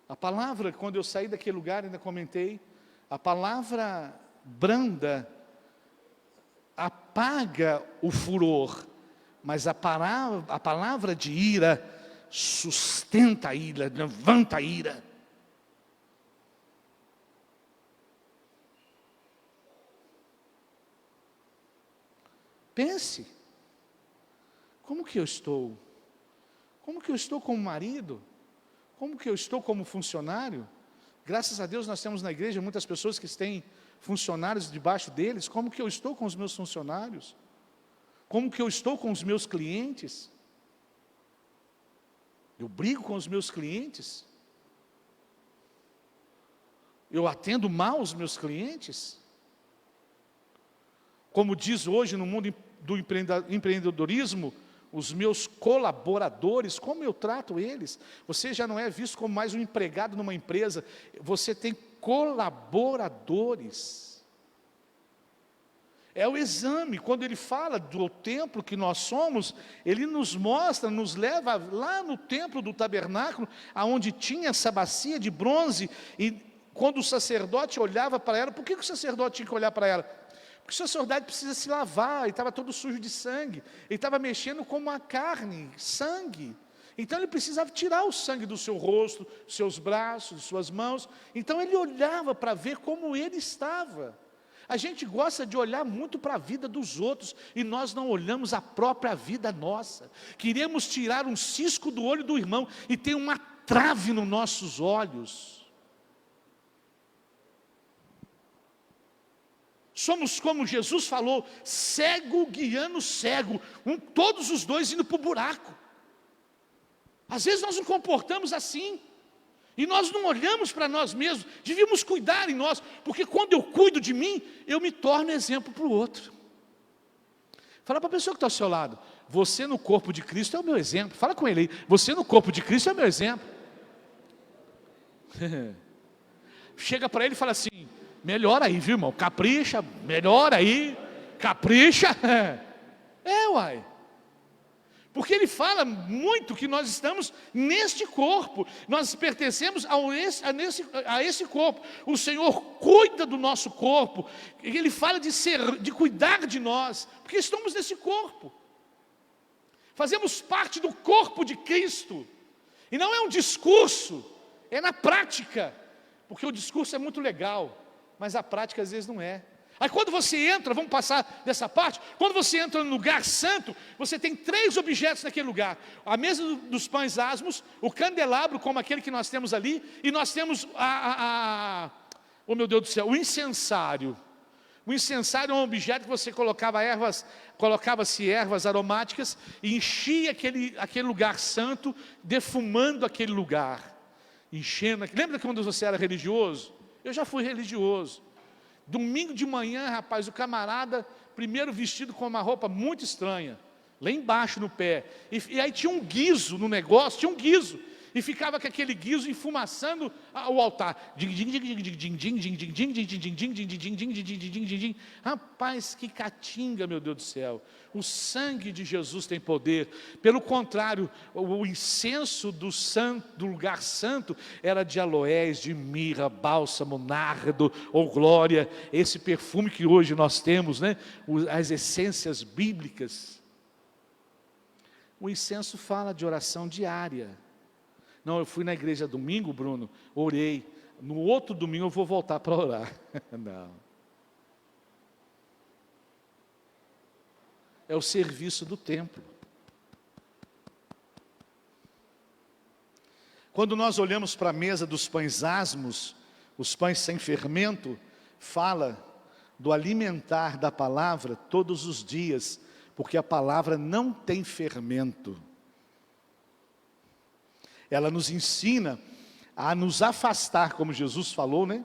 A palavra, quando eu saí daquele lugar, ainda comentei, a palavra branda apaga o furor, mas a palavra de ira sustenta a ira, levanta a ira. Pense, como que eu estou? Como que eu estou como marido? Como que eu estou como funcionário? Graças a Deus nós temos na igreja muitas pessoas que têm funcionários debaixo deles. Como que eu estou com os meus funcionários? Como que eu estou com os meus clientes? Eu brigo com os meus clientes? Eu atendo mal os meus clientes? Como diz hoje no mundo do empreendedorismo, os meus colaboradores, como eu trato eles? Você já não é visto como mais um empregado numa empresa, você tem colaboradores. É o exame. Quando ele fala do templo que nós somos, ele nos mostra, nos leva lá no templo do tabernáculo, aonde tinha essa bacia de bronze, e quando o sacerdote olhava para ela, por que o sacerdote tinha que olhar para ela? Porque o sacerdote precisa se lavar, ele estava todo sujo de sangue, ele estava mexendo com uma carne, sangue. Então ele precisava tirar o sangue do seu rosto, dos seus braços, de suas mãos. Então ele olhava para ver como ele estava. A gente gosta de olhar muito para a vida dos outros, e nós não olhamos a própria vida nossa. Queremos tirar um cisco do olho do irmão, e tem uma trave nos nossos olhos. Somos, como Jesus falou, cego guiando cego, todos os dois indo para o buraco. Às vezes nós nos comportamos assim, e nós não olhamos para nós mesmos. Devíamos cuidar em nós, porque quando eu cuido de mim, eu me torno exemplo para o outro. Fala para a pessoa que está ao seu lado: você no corpo de Cristo é o meu exemplo. Fala com ele aí: você no corpo de Cristo é o meu exemplo. Chega para ele e fala assim: melhora aí, viu, irmão? Capricha, melhora aí, capricha. Uai. Porque ele fala muito que nós estamos neste corpo, nós pertencemos a esse corpo. O Senhor cuida do nosso corpo, ele fala de cuidar de nós, porque estamos nesse corpo. Fazemos parte do corpo de Cristo, e não é um discurso, é na prática, porque o discurso é muito legal, mas a prática às vezes não é. Aí quando você entra, vamos passar dessa parte, quando você entra no lugar santo, você tem 3 objetos naquele lugar: a mesa dos pães asmos, o candelabro como aquele que nós temos ali, e nós temos oh meu Deus do céu, o incensário. O incensário é um objeto que você colocava-se ervas aromáticas e enchia aquele lugar santo, defumando aquele lugar, enchendo. Lembra quando você era religioso? Eu já fui religioso. Domingo de manhã, rapaz, o camarada, primeiro vestido com uma roupa muito estranha, lá embaixo no pé, e aí tinha um guiso no negócio, tinha um guiso, e ficava com aquele guiso enfumaçando o altar. Rapaz, que catinga, meu Deus do céu. O sangue de Jesus tem poder. Pelo contrário, o incenso do lugar santo era de aloés, de mirra, bálsamo, nardo ou glória. Esse perfume que hoje nós temos, né? As essências bíblicas. O incenso fala de oração diária. Não, eu fui na igreja domingo, Bruno, orei. No outro domingo eu vou voltar para orar. Não. É o serviço do templo. Quando nós olhamos para a mesa dos pães asmos, os pães sem fermento, fala do alimentar da palavra todos os dias, porque a palavra não tem fermento. Ela nos ensina a nos afastar, como Jesus falou, né?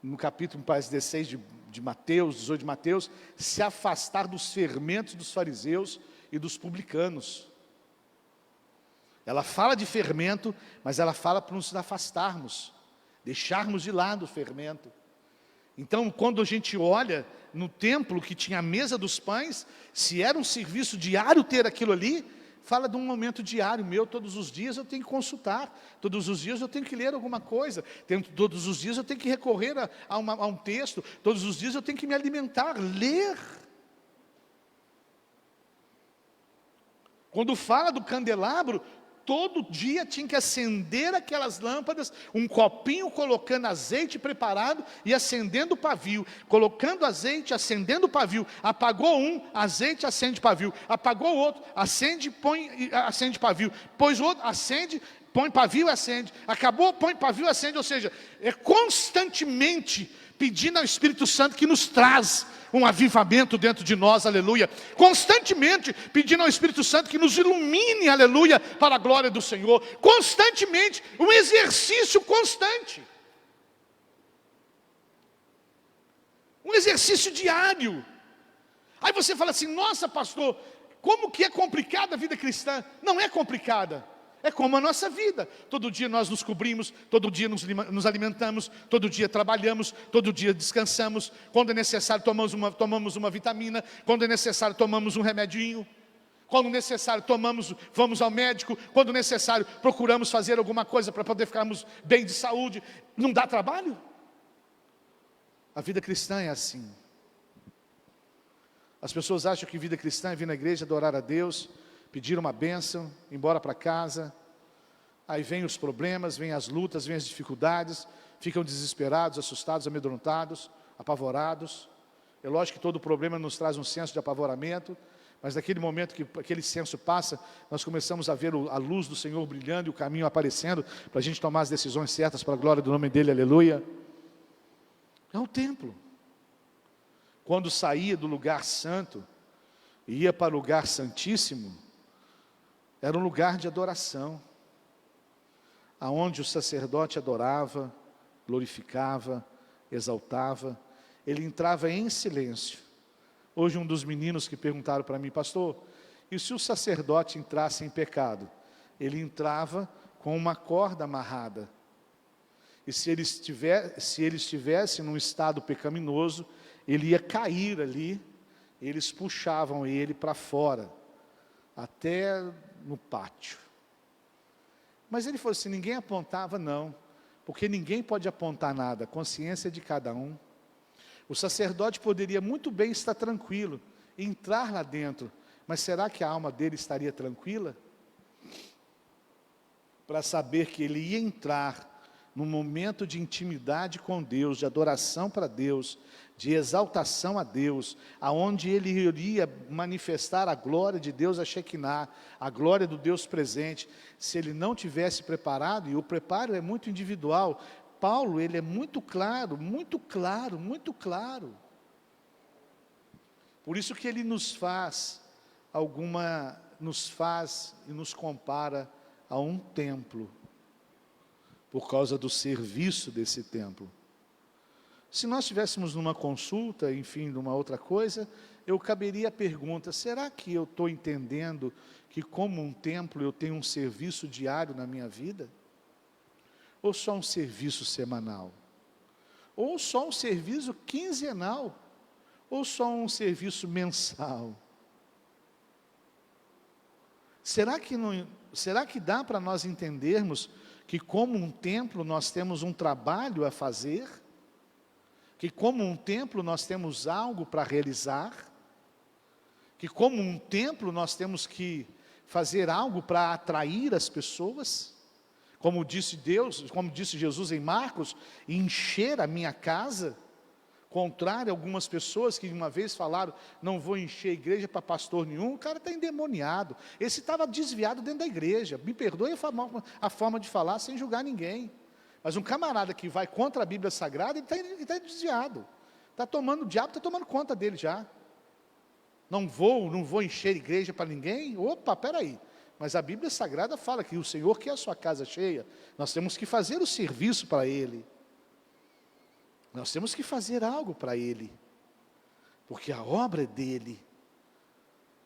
No capítulo 16 de Mateus, 18 de Mateus, se afastar dos fermentos dos fariseus e dos publicanos. Ela fala de fermento, mas ela fala para nos afastarmos, deixarmos de lado o fermento. Então, quando a gente olha no templo que tinha a mesa dos pães, se era um serviço diário ter aquilo ali, fala de um momento diário meu. Todos os dias eu tenho que consultar, todos os dias eu tenho que ler alguma coisa, todos os dias eu tenho que recorrer a um texto, todos os dias eu tenho que me alimentar, ler. Quando fala do candelabro, todo dia tinha que acender aquelas lâmpadas, um copinho colocando azeite preparado e acendendo o pavio, colocando azeite, acendendo o pavio. Apagou um, azeite, acende pavio. Apagou o outro, acende, põe, acende pavio. Pôs o outro, acende, põe pavio e acende. Acabou, põe pavio e acende. Ou seja, é constantemente pedindo ao Espírito Santo que nos traz um avivamento dentro de nós, aleluia. Constantemente pedindo ao Espírito Santo que nos ilumine, aleluia, para a glória do Senhor. Constantemente, um exercício constante. Um exercício diário. Aí você fala assim: nossa pastor, como que é complicada a vida cristã? Não é complicada. É como a nossa vida. Todo dia nós nos cobrimos, todo dia nos alimentamos, todo dia trabalhamos, todo dia descansamos. Quando é necessário tomamos uma vitamina, quando é necessário tomamos um remedinho. Quando necessário vamos ao médico, quando necessário procuramos fazer alguma coisa para poder ficarmos bem de saúde. Não dá trabalho? A vida cristã é assim. As pessoas acham que vida cristã é vir na igreja, adorar a Deus, pedir uma bênção, ir embora para casa. Aí vem os problemas, vem as lutas, vem as dificuldades, ficam desesperados, assustados, amedrontados, apavorados. É lógico que todo problema nos traz um senso de apavoramento, mas naquele momento que aquele senso passa, nós começamos a ver a luz do Senhor brilhando e o caminho aparecendo, para a gente tomar as decisões certas para a glória do nome dEle, aleluia. É o templo. Quando saía do lugar santo e ia para o lugar santíssimo, era um lugar de adoração, aonde o sacerdote adorava, glorificava, exaltava. Ele entrava em silêncio. Hoje um dos meninos que perguntaram para mim: pastor, e se o sacerdote entrasse em pecado? Ele entrava com uma corda amarrada. E se ele estivesse num estado pecaminoso, ele ia cair ali. Eles puxavam ele para fora, até no pátio. Mas ele falou assim: ninguém apontava, não, porque ninguém pode apontar nada, a consciência é de cada um. O sacerdote poderia muito bem estar tranquilo, entrar lá dentro, mas será que a alma dele estaria tranquila? Para saber que ele ia entrar num momento de intimidade com Deus, de adoração para Deus, de exaltação a Deus, aonde ele iria manifestar a glória de Deus, a Shekinah, a glória do Deus presente. Se ele não tivesse preparado, e o preparo é muito individual, Paulo, ele é muito claro, muito claro, muito claro. Por isso que ele nos faz e nos compara a um templo, por causa do serviço desse templo. Se nós estivéssemos numa consulta, enfim, numa outra coisa, eu caberia a pergunta: será que eu estou entendendo que como um templo eu tenho um serviço diário na minha vida? Ou só um serviço semanal? Ou só um serviço quinzenal? Ou só um serviço mensal? Será que dá para nós entendermos que como um templo nós temos um trabalho a fazer? Que como um templo nós temos algo para realizar? Que como um templo nós temos que fazer algo para atrair as pessoas? Como disse Jesus em Marcos: encher a minha casa. Contrário a algumas pessoas que uma vez falaram: não vou encher a igreja para pastor nenhum. O cara está endemoniado. Esse estava desviado dentro da igreja. Me perdoe a forma de falar sem julgar ninguém. Mas um camarada que vai contra a Bíblia Sagrada, ele está desviado. O diabo está tomando conta dele já. Não vou encher a igreja para ninguém. Opa, peraí. Mas a Bíblia Sagrada fala que o Senhor quer a sua casa cheia. Nós temos que fazer o serviço para Ele. Nós temos que fazer algo para Ele. Porque a obra é dEle.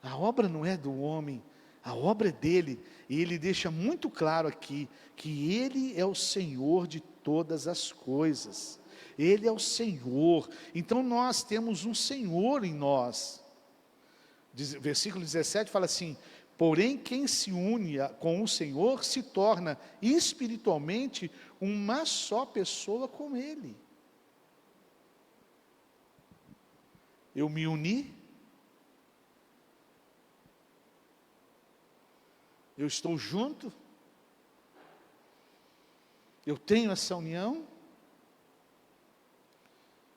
A obra não é do homem. A obra é dEle. E Ele deixa muito claro aqui que Ele é o Senhor de todas as coisas. Ele é o Senhor. Então nós temos um Senhor em nós. Versículo 17 fala assim: porém, quem se une com o Senhor se torna espiritualmente uma só pessoa com Ele. Eu me uni, eu estou junto, eu tenho essa união.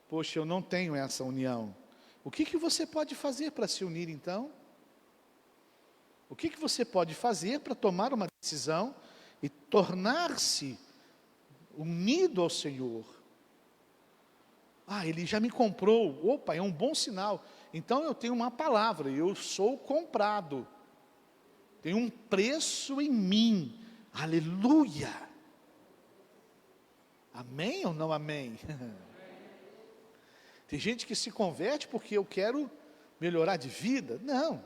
Poxa, eu não tenho essa união. O que você pode fazer para se unir então? O que você pode fazer para tomar uma decisão e tornar-se unido ao Senhor? Ele já me comprou. Opa, é um bom sinal. Então eu tenho uma palavra: eu sou comprado. Tem um preço em mim. Aleluia. Amém ou não amém? Tem gente que se converte porque eu quero melhorar de vida. Não.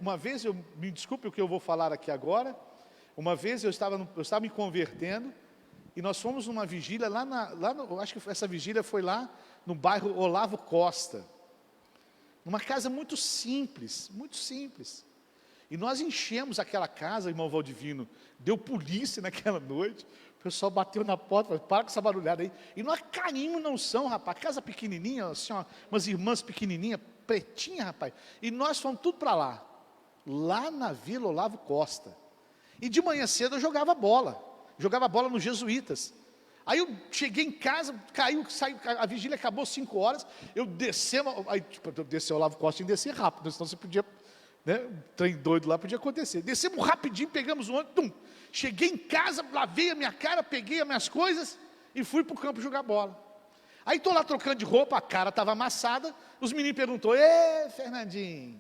Uma vez, me desculpe o que eu vou falar aqui agora, uma vez eu estava me convertendo, e nós fomos numa vigília eu acho que essa vigília foi lá no bairro Olavo Costa, numa casa muito simples, e nós enchemos aquela casa, irmão Valdivino, deu polícia naquela noite, o pessoal bateu na porta, falou, para com essa barulhada aí, e nós caímos não são, rapaz, casa pequenininha, assim, ó, umas irmãs pequenininhas, pretinha, rapaz, e nós fomos tudo para lá na Vila Olavo Costa, e de manhã cedo eu jogava bola nos Jesuítas. Aí eu cheguei em casa, saiu, a vigília acabou 5 horas, eu desci o Olavo Costa em descer rápido, senão você podia, né, um trem doido lá podia acontecer. Descemos rapidinho, pegamos o ônibus, cheguei em casa, lavei a minha cara, peguei as minhas coisas e fui para o campo jogar bola. Aí estou lá trocando de roupa, a cara estava amassada, os meninos perguntou, Fernandinho,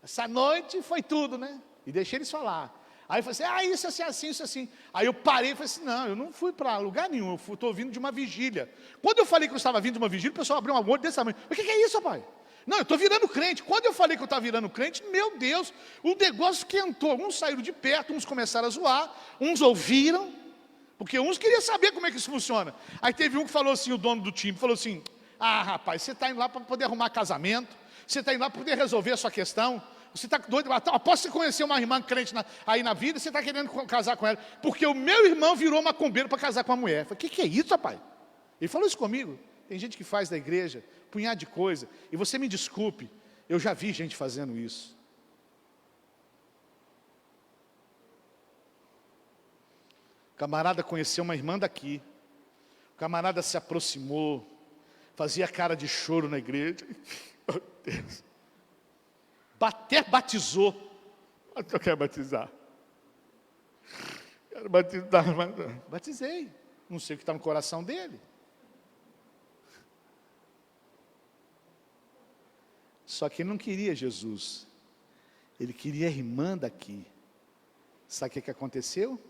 essa noite foi tudo, né? E deixei eles falar. Aí eu falei assim, isso assim, assim, isso assim. Aí eu parei e falei assim, não, eu não fui para lugar nenhum, eu estou vindo de uma vigília. Quando eu falei que eu estava vindo de uma vigília, o pessoal abriu uma olho desse tamanho. O que é isso, rapaz? Não, eu estou virando crente. Quando eu falei que eu estava virando crente, meu Deus, o negócio esquentou. Uns saíram de perto, uns começaram a zoar, uns ouviram, porque uns queriam saber como é que isso funciona. Aí teve um que falou assim, o dono do time, falou assim, rapaz, você está indo lá para poder arrumar casamento, você está indo lá para poder resolver a sua questão, você está doido, após você conhecer uma irmã crente aí na vida, você está querendo casar com ela, porque o meu irmão virou macumbeiro para casar com a mulher. Eu falei, que é isso, rapaz? Ele falou isso comigo. Tem gente que faz da igreja, punhado de coisa, e você me desculpe, eu já vi gente fazendo isso. O camarada conheceu uma irmã daqui, o camarada se aproximou, fazia cara de choro na igreja, oh Deus, até batizou. Eu quero batizar. Quero batizar, mas batizei. Não sei o que está no coração dele. Só que ele não queria Jesus. Ele queria a irmã daqui. Sabe o que aconteceu?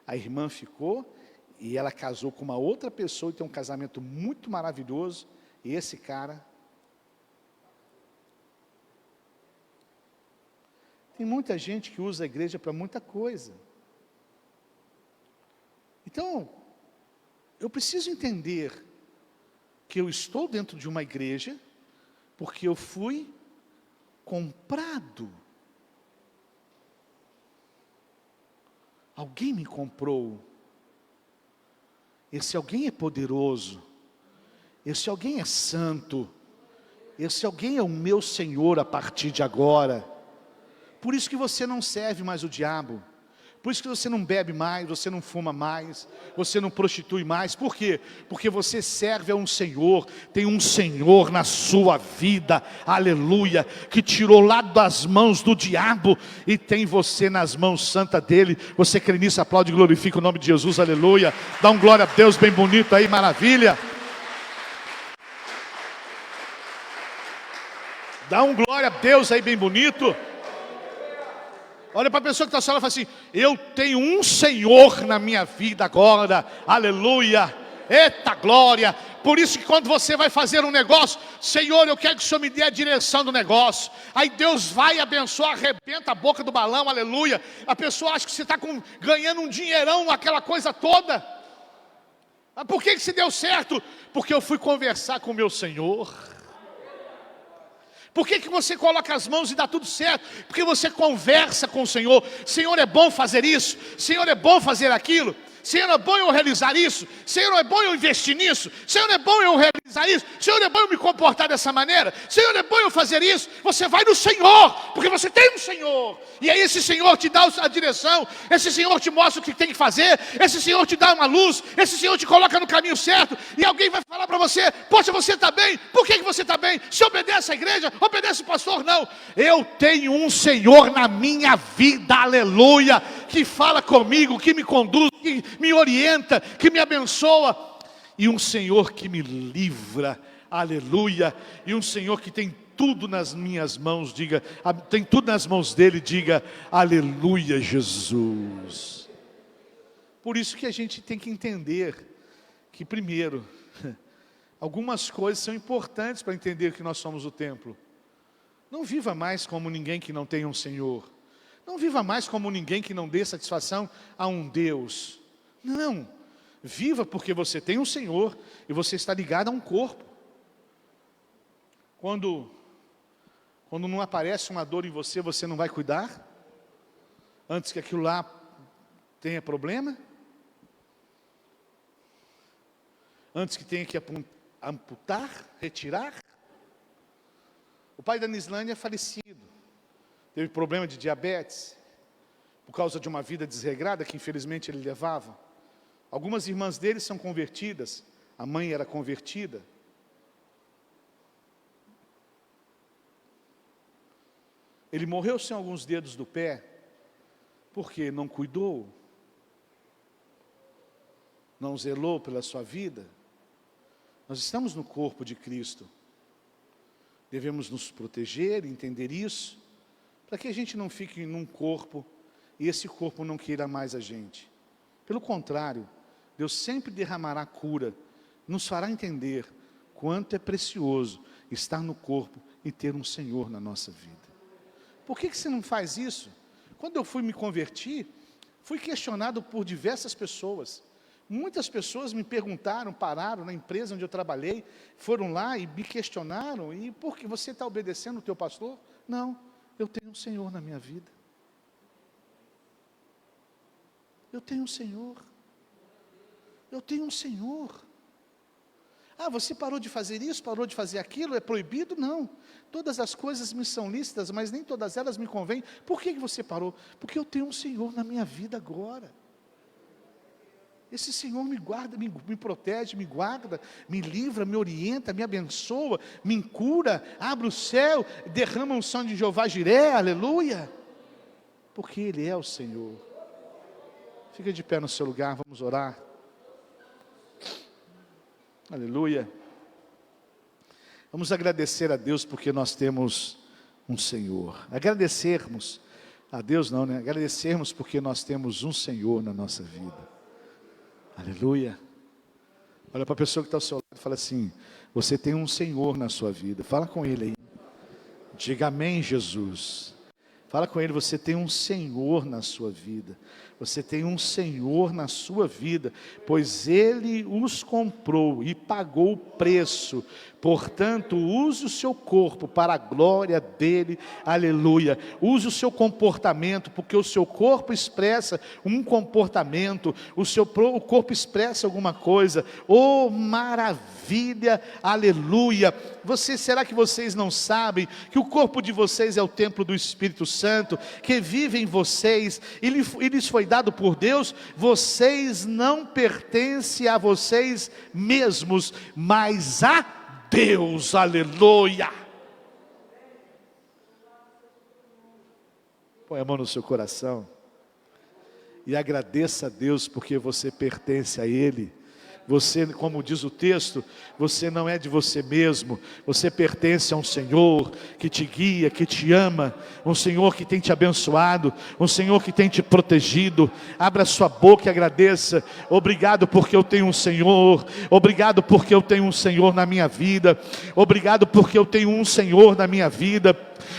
A irmã ficou e ela casou com uma outra pessoa e tem um casamento muito maravilhoso. E esse cara... Tem muita gente que usa a igreja para muita coisa. Então, eu preciso entender que eu estou dentro de uma igreja porque eu fui comprado. Alguém me comprou. Esse alguém é poderoso. Esse alguém é santo. Esse alguém é o meu Senhor a partir de agora. Por isso que você não serve mais o diabo. Por isso que você não bebe mais, você não fuma mais, você não prostitui mais. Por quê? Porque você serve a um Senhor, tem um Senhor na sua vida, aleluia, que tirou lá das mãos do diabo e tem você nas mãos santas dele. Você crê nisso, aplaude e glorifica o nome de Jesus, aleluia. Dá um glória a Deus bem bonito aí, maravilha. Dá um glória a Deus aí bem bonito. Olha para a pessoa que está falando e fala assim, eu tenho um Senhor na minha vida agora, aleluia, eita glória. Por isso que quando você vai fazer um negócio, Senhor, eu quero que o Senhor me dê a direção do negócio. Aí Deus vai abençoar, arrebenta a boca do balão, aleluia. A pessoa acha que você está ganhando um dinheirão, aquela coisa toda. Por que se deu certo? Porque eu fui conversar com o meu Senhor. Por que você coloca as mãos e dá tudo certo? Porque você conversa com o Senhor. Senhor, é bom fazer isso. Senhor, é bom fazer aquilo. Senhor, é bom eu realizar isso. Senhor, é bom eu investir nisso. Senhor, é bom eu realizar isso. Senhor, é bom eu me comportar dessa maneira. Senhor, é bom eu fazer isso. Você vai no Senhor, porque você tem um Senhor. E aí esse Senhor te dá a direção. Esse Senhor te mostra o que tem que fazer. Esse Senhor te dá uma luz. Esse Senhor te coloca no caminho certo. E alguém vai falar para você, poxa, você está bem? Por que você está bem? Se obedece à igreja, obedece o pastor? Não. Eu tenho um Senhor na minha vida, aleluia, que fala comigo, que me conduz, que me orienta, que me abençoa, e um Senhor que me livra, aleluia, e um Senhor que tem tudo nas minhas mãos, diga, tem tudo nas mãos dele, diga, aleluia, Jesus. Por isso que a gente tem que entender que primeiro, algumas coisas são importantes para entender que nós somos o templo. Não viva mais como ninguém que não tenha um Senhor. Não viva mais como ninguém que não dê satisfação a um Deus. Não. Viva porque você tem um Senhor e você está ligado a um corpo. Quando não aparece uma dor em você, você não vai cuidar? Antes que aquilo lá tenha problema? Antes que tenha que amputar, retirar? O pai da Nislane é falecido. Teve problema de diabetes, por causa de uma vida desregrada que infelizmente ele levava. Algumas irmãs dele são convertidas, a mãe era convertida. Ele morreu sem alguns dedos do pé, porque não cuidou, não zelou pela sua vida. Nós estamos no corpo de Cristo. Devemos nos proteger, entender isso, para que a gente não fique num corpo e esse corpo não queira mais a gente. Pelo contrário, Deus sempre derramará cura, nos fará entender quanto é precioso estar no corpo e ter um Senhor na nossa vida. Por que você não faz isso? Quando eu fui me convertir, fui questionado por diversas pessoas. Muitas pessoas me perguntaram, pararam na empresa onde eu trabalhei, foram lá e me questionaram, e por que você está obedecendo o teu pastor? Não, eu tenho um Senhor na minha vida. Eu tenho um Senhor. Eu tenho um Senhor. Ah, você parou de fazer isso, parou de fazer aquilo, é proibido? Não. Todas as coisas me são lícitas, mas nem todas elas me convêm. Por que você parou? Porque eu tenho um Senhor na minha vida agora. Esse Senhor me guarda, me protege, me guarda, me livra, me orienta, me abençoa, me cura, abre o céu, derrama um som de Jeová Jiré, aleluia. Porque Ele é o Senhor. Fica de pé no seu lugar, vamos orar. Aleluia. Vamos agradecer a Deus porque nós temos um Senhor. Agradecermos a Deus não, né? Agradecermos porque nós temos um Senhor na nossa vida. Aleluia. Olha para a pessoa que está ao seu lado e fala assim: você tem um Senhor na sua vida. Fala com Ele aí. Diga amém, Jesus. Fala com Ele, você tem um Senhor na sua vida. Você tem um Senhor na sua vida, pois Ele os comprou e pagou o preço. Portanto, use o seu corpo para a glória dEle, aleluia. Use o seu comportamento, porque o seu corpo expressa um comportamento, o corpo expressa alguma coisa. Oh, maravilha, aleluia. Será que vocês não sabem que o corpo de vocês é o templo do Espírito Santo, que vive em vocês, e lhes foi dado por Deus? Vocês não pertencem a vocês mesmos, mas a Deus, aleluia. Põe a mão no seu coração e agradeça a Deus porque você pertence a Ele. Você, como diz o texto, você não é de você mesmo, você pertence a um Senhor que te guia, que te ama, um Senhor que tem te abençoado, um Senhor que tem te protegido. Abra sua boca e agradeça. Obrigado porque eu tenho um Senhor, obrigado porque eu tenho um Senhor na minha vida, obrigado porque eu tenho um Senhor na minha vida.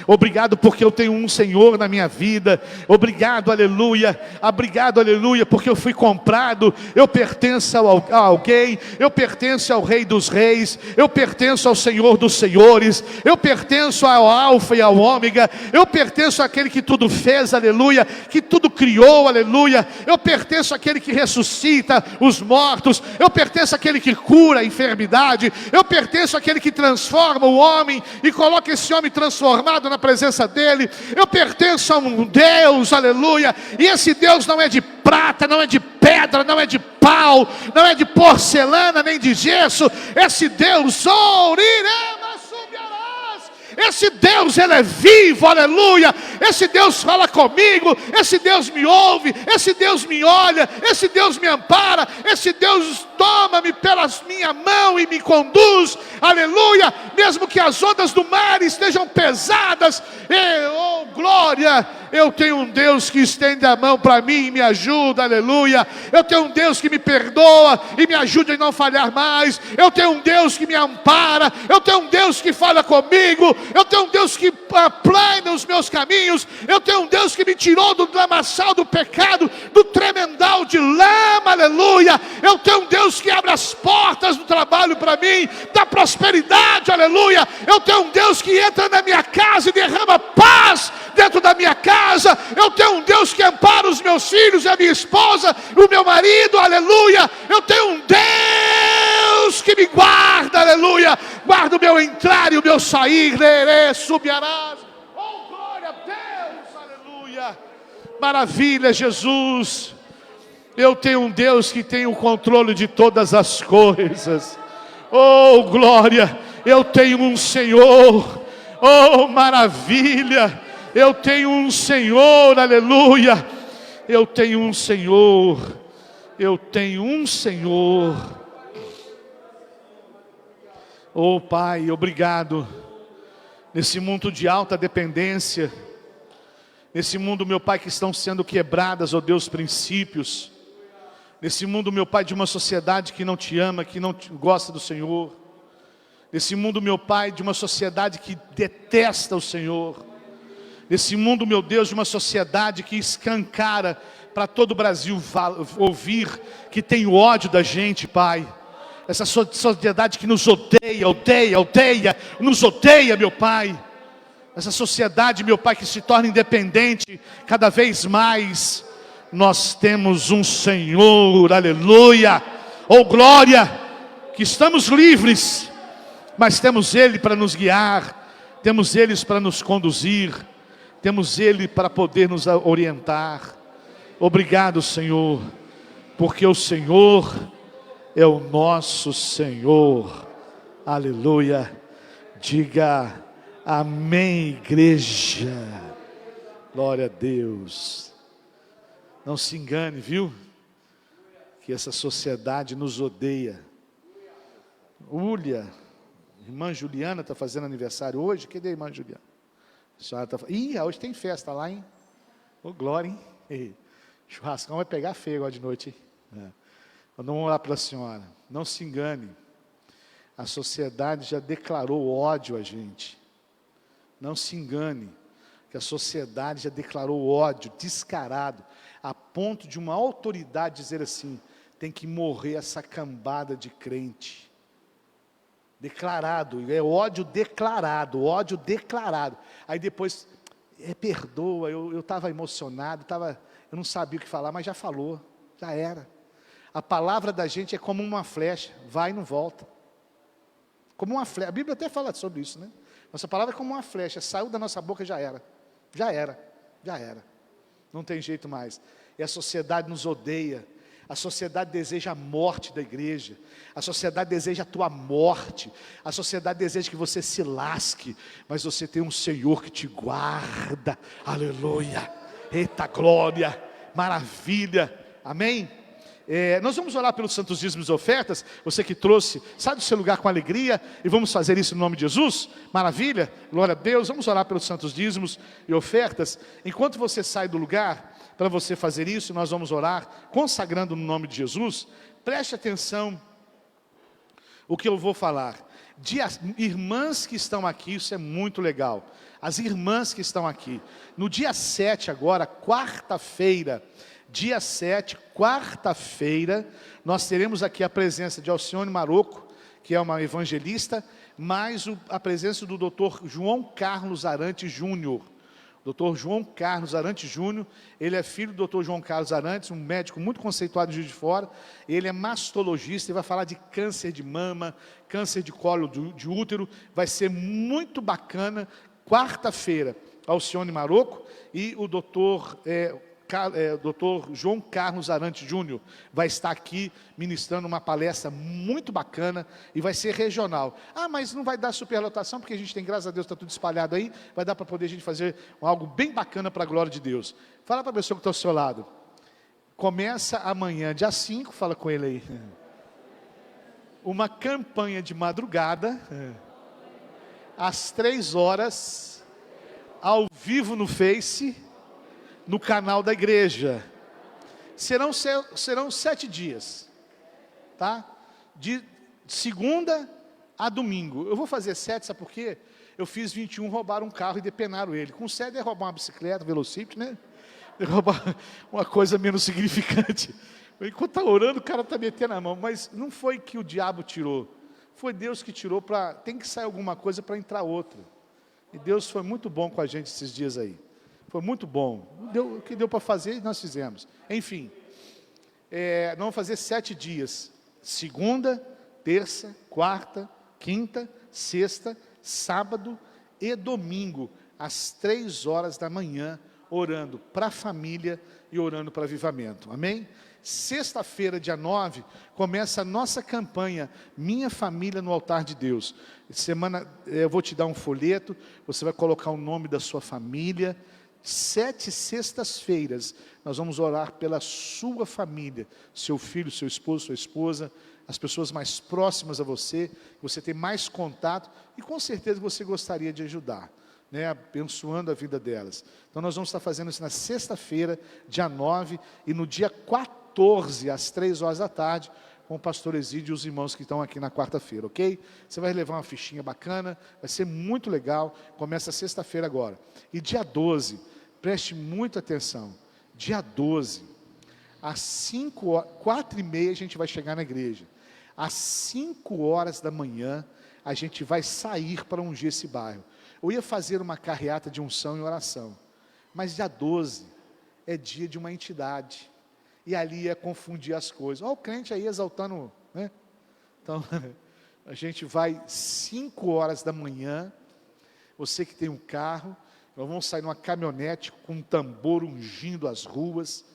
Obrigado porque eu tenho um Senhor na minha vida. Obrigado, aleluia. Obrigado, aleluia, porque eu fui comprado. Eu pertenço a alguém. Eu pertenço ao Rei dos Reis. Eu pertenço ao Senhor dos Senhores. Eu pertenço ao Alfa e ao Ômega. Eu pertenço àquele que tudo fez, aleluia, que tudo criou, aleluia. Eu pertenço àquele que ressuscita os mortos. Eu pertenço àquele que cura a enfermidade. Eu pertenço àquele que transforma o homem e coloca esse homem transformado na presença dEle. Eu pertenço a um Deus, aleluia, e esse Deus não é de prata, não é de pedra, não é de pau, não é de porcelana, nem de gesso. Esse Deus, esse Deus, Ele é vivo, aleluia. Esse Deus fala comigo, esse Deus me ouve, esse Deus me olha, esse Deus me ampara, esse Deus toma-me pela minha mão e me conduz, aleluia. Mesmo que as ondas do mar estejam pesadas, oh glória. Eu tenho um Deus que estende a mão para mim e me ajuda, aleluia. Eu tenho um Deus que me perdoa e me ajuda a não falhar mais. Eu tenho um Deus que me ampara. Eu tenho um Deus que fala comigo. Eu tenho um Deus que aplana os meus caminhos. Eu tenho um Deus que me tirou do lamaçal do pecado, do tremendal de lama, aleluia. Eu tenho um Deus que abre as portas do trabalho para mim, da prosperidade, aleluia. Eu tenho um Deus que entra na minha casa e derrama paz dentro da minha casa. Eu tenho um Deus que ampara os meus filhos e a minha esposa, o meu marido, aleluia. Eu tenho um Deus que me guarda, aleluia. Guarda o meu entrar e o meu sair, subiarás. Oh, glória a Deus, aleluia. Maravilha, Jesus. Eu tenho um Deus que tem o controle de todas as coisas. Oh, glória. Eu tenho um Senhor. Oh, maravilha. Eu tenho um Senhor, aleluia. Eu tenho um Senhor. Eu tenho um Senhor. Oh, Pai, obrigado. Nesse mundo de alta dependência, nesse mundo, meu Pai, que estão sendo quebradas, ó Deus, princípios. Nesse mundo, meu Pai, de uma sociedade que não te ama, que não gosta do Senhor. Nesse mundo, meu Pai, de uma sociedade que detesta o Senhor. Nesse mundo, meu Deus, de uma sociedade que escancara para todo o Brasil ouvir que tem ódio da gente, Pai. Essa sociedade que nos odeia, nos odeia, meu Pai. Essa sociedade, meu Pai, que se torna independente cada vez mais. Nós temos um Senhor, aleluia, oh glória, que estamos livres, mas temos Ele para nos guiar, temos Ele para nos conduzir, temos Ele para poder nos orientar. Obrigado, Senhor, porque o Senhor é o nosso Senhor, aleluia. Diga amém, igreja, glória a Deus. Não se engane, viu? Que essa sociedade nos odeia. Irmã Juliana está fazendo aniversário hoje. Cadê a irmã Juliana? A senhora tá... hoje tem festa lá, hein? Ô, glória, hein? Churrascão vai pegar feio agora de noite, hein? Vamos orar para a senhora. Não se engane. A sociedade já declarou ódio a gente. Não se engane. Que a sociedade já declarou ódio descarado, a ponto de uma autoridade dizer assim: tem que morrer essa cambada de crente. Declarado, é ódio declarado, ódio declarado. Aí depois, perdoa, eu estava emocionado, eu não sabia o que falar, mas já falou, já era. A palavra da gente é como uma flecha, vai e não volta. Como uma flecha, a Bíblia até fala sobre isso, né? Nossa palavra é como uma flecha, saiu da nossa boca, já era. Já era. Não tem jeito mais. E a sociedade nos odeia. A sociedade deseja a morte da igreja. A sociedade deseja a tua morte. A sociedade deseja que você se lasque. Mas você tem um Senhor que te guarda. Aleluia. Eita glória. Maravilha. Amém? Nós vamos orar pelos santos dízimos e ofertas. Você que trouxe, sai do seu lugar com alegria. E vamos fazer isso no nome de Jesus. Maravilha, glória a Deus. Vamos orar pelos santos dízimos e ofertas. Enquanto você sai do lugar, para você fazer isso, nós vamos orar, consagrando no nome de Jesus. Preste atenção o que eu vou falar. Irmãs que estão aqui, isso é muito legal. As irmãs que estão aqui. No dia 7 agora, quarta-feira, dia 7, quarta-feira, nós teremos aqui a presença de Alcione Maroco, que é uma evangelista, mais a presença do Dr. João Carlos Arantes Júnior. Dr. João Carlos Arantes Júnior, ele é filho do Dr. João Carlos Arantes, um médico muito conceituado em Juiz de Fora. Ele é mastologista e vai falar de câncer de mama, câncer de colo de útero. Vai ser muito bacana. Quarta-feira, Alcione Maroco e o Dr. João Carlos Arantes Júnior vai estar aqui ministrando uma palestra muito bacana e vai ser regional. Mas não vai dar superlotação, porque a gente tem, graças a Deus, está tudo espalhado aí, vai dar para poder a gente fazer algo bem bacana para a glória de Deus. Fala para a pessoa que está ao seu lado. Começa amanhã, dia 5, fala com ele aí. Uma campanha de madrugada, às 3 horas, ao vivo no Face, no canal da igreja. Serão 7 dias, tá? De segunda a domingo. Eu vou fazer 7, sabe por quê? Eu fiz 21, roubaram um carro e depenaram ele. Com 7 é roubar uma bicicleta, um velocípede, né? É roubar uma coisa menos significante. Enquanto está orando, o cara está metendo a mão. Mas não foi que o diabo tirou. Foi Deus que tirou para... Tem que sair alguma coisa para entrar outra. E Deus foi muito bom com a gente esses dias aí. Foi muito bom. O que deu para fazer, nós fizemos. Enfim, nós vamos fazer 7 dias. Segunda, terça, quarta, quinta, sexta, sábado e domingo, às 3 horas da manhã, orando para a família e orando para avivamento. Amém? Sexta-feira, dia 9, começa a nossa campanha, Minha Família no Altar de Deus. Semana, eu vou te dar um folheto, você vai colocar o nome da sua família. 7 sextas-feiras, nós vamos orar pela sua família, seu filho, seu esposo, sua esposa, as pessoas mais próximas a você, que você tem mais contato, e com certeza você gostaria de ajudar, né, abençoando a vida delas. Então nós vamos estar fazendo isso na sexta-feira, dia 9, e no dia 14, às 3 horas da tarde, com o pastor Exídio e os irmãos que estão aqui na quarta-feira, ok? Você vai levar uma fichinha bacana, vai ser muito legal, começa sexta-feira agora. E dia 12, preste muita atenção, dia 12, às 4h30 a gente vai chegar na igreja. Às 5 horas da manhã, a gente vai sair para ungir esse bairro. Eu ia fazer uma carreata de unção e oração, mas dia 12 é dia de uma entidade, e ali ia confundir as coisas. Olha o crente aí exaltando, né? Então, a gente vai 5 horas da manhã, você que tem um carro, nós vamos sair numa caminhonete com um tambor ungindo as ruas,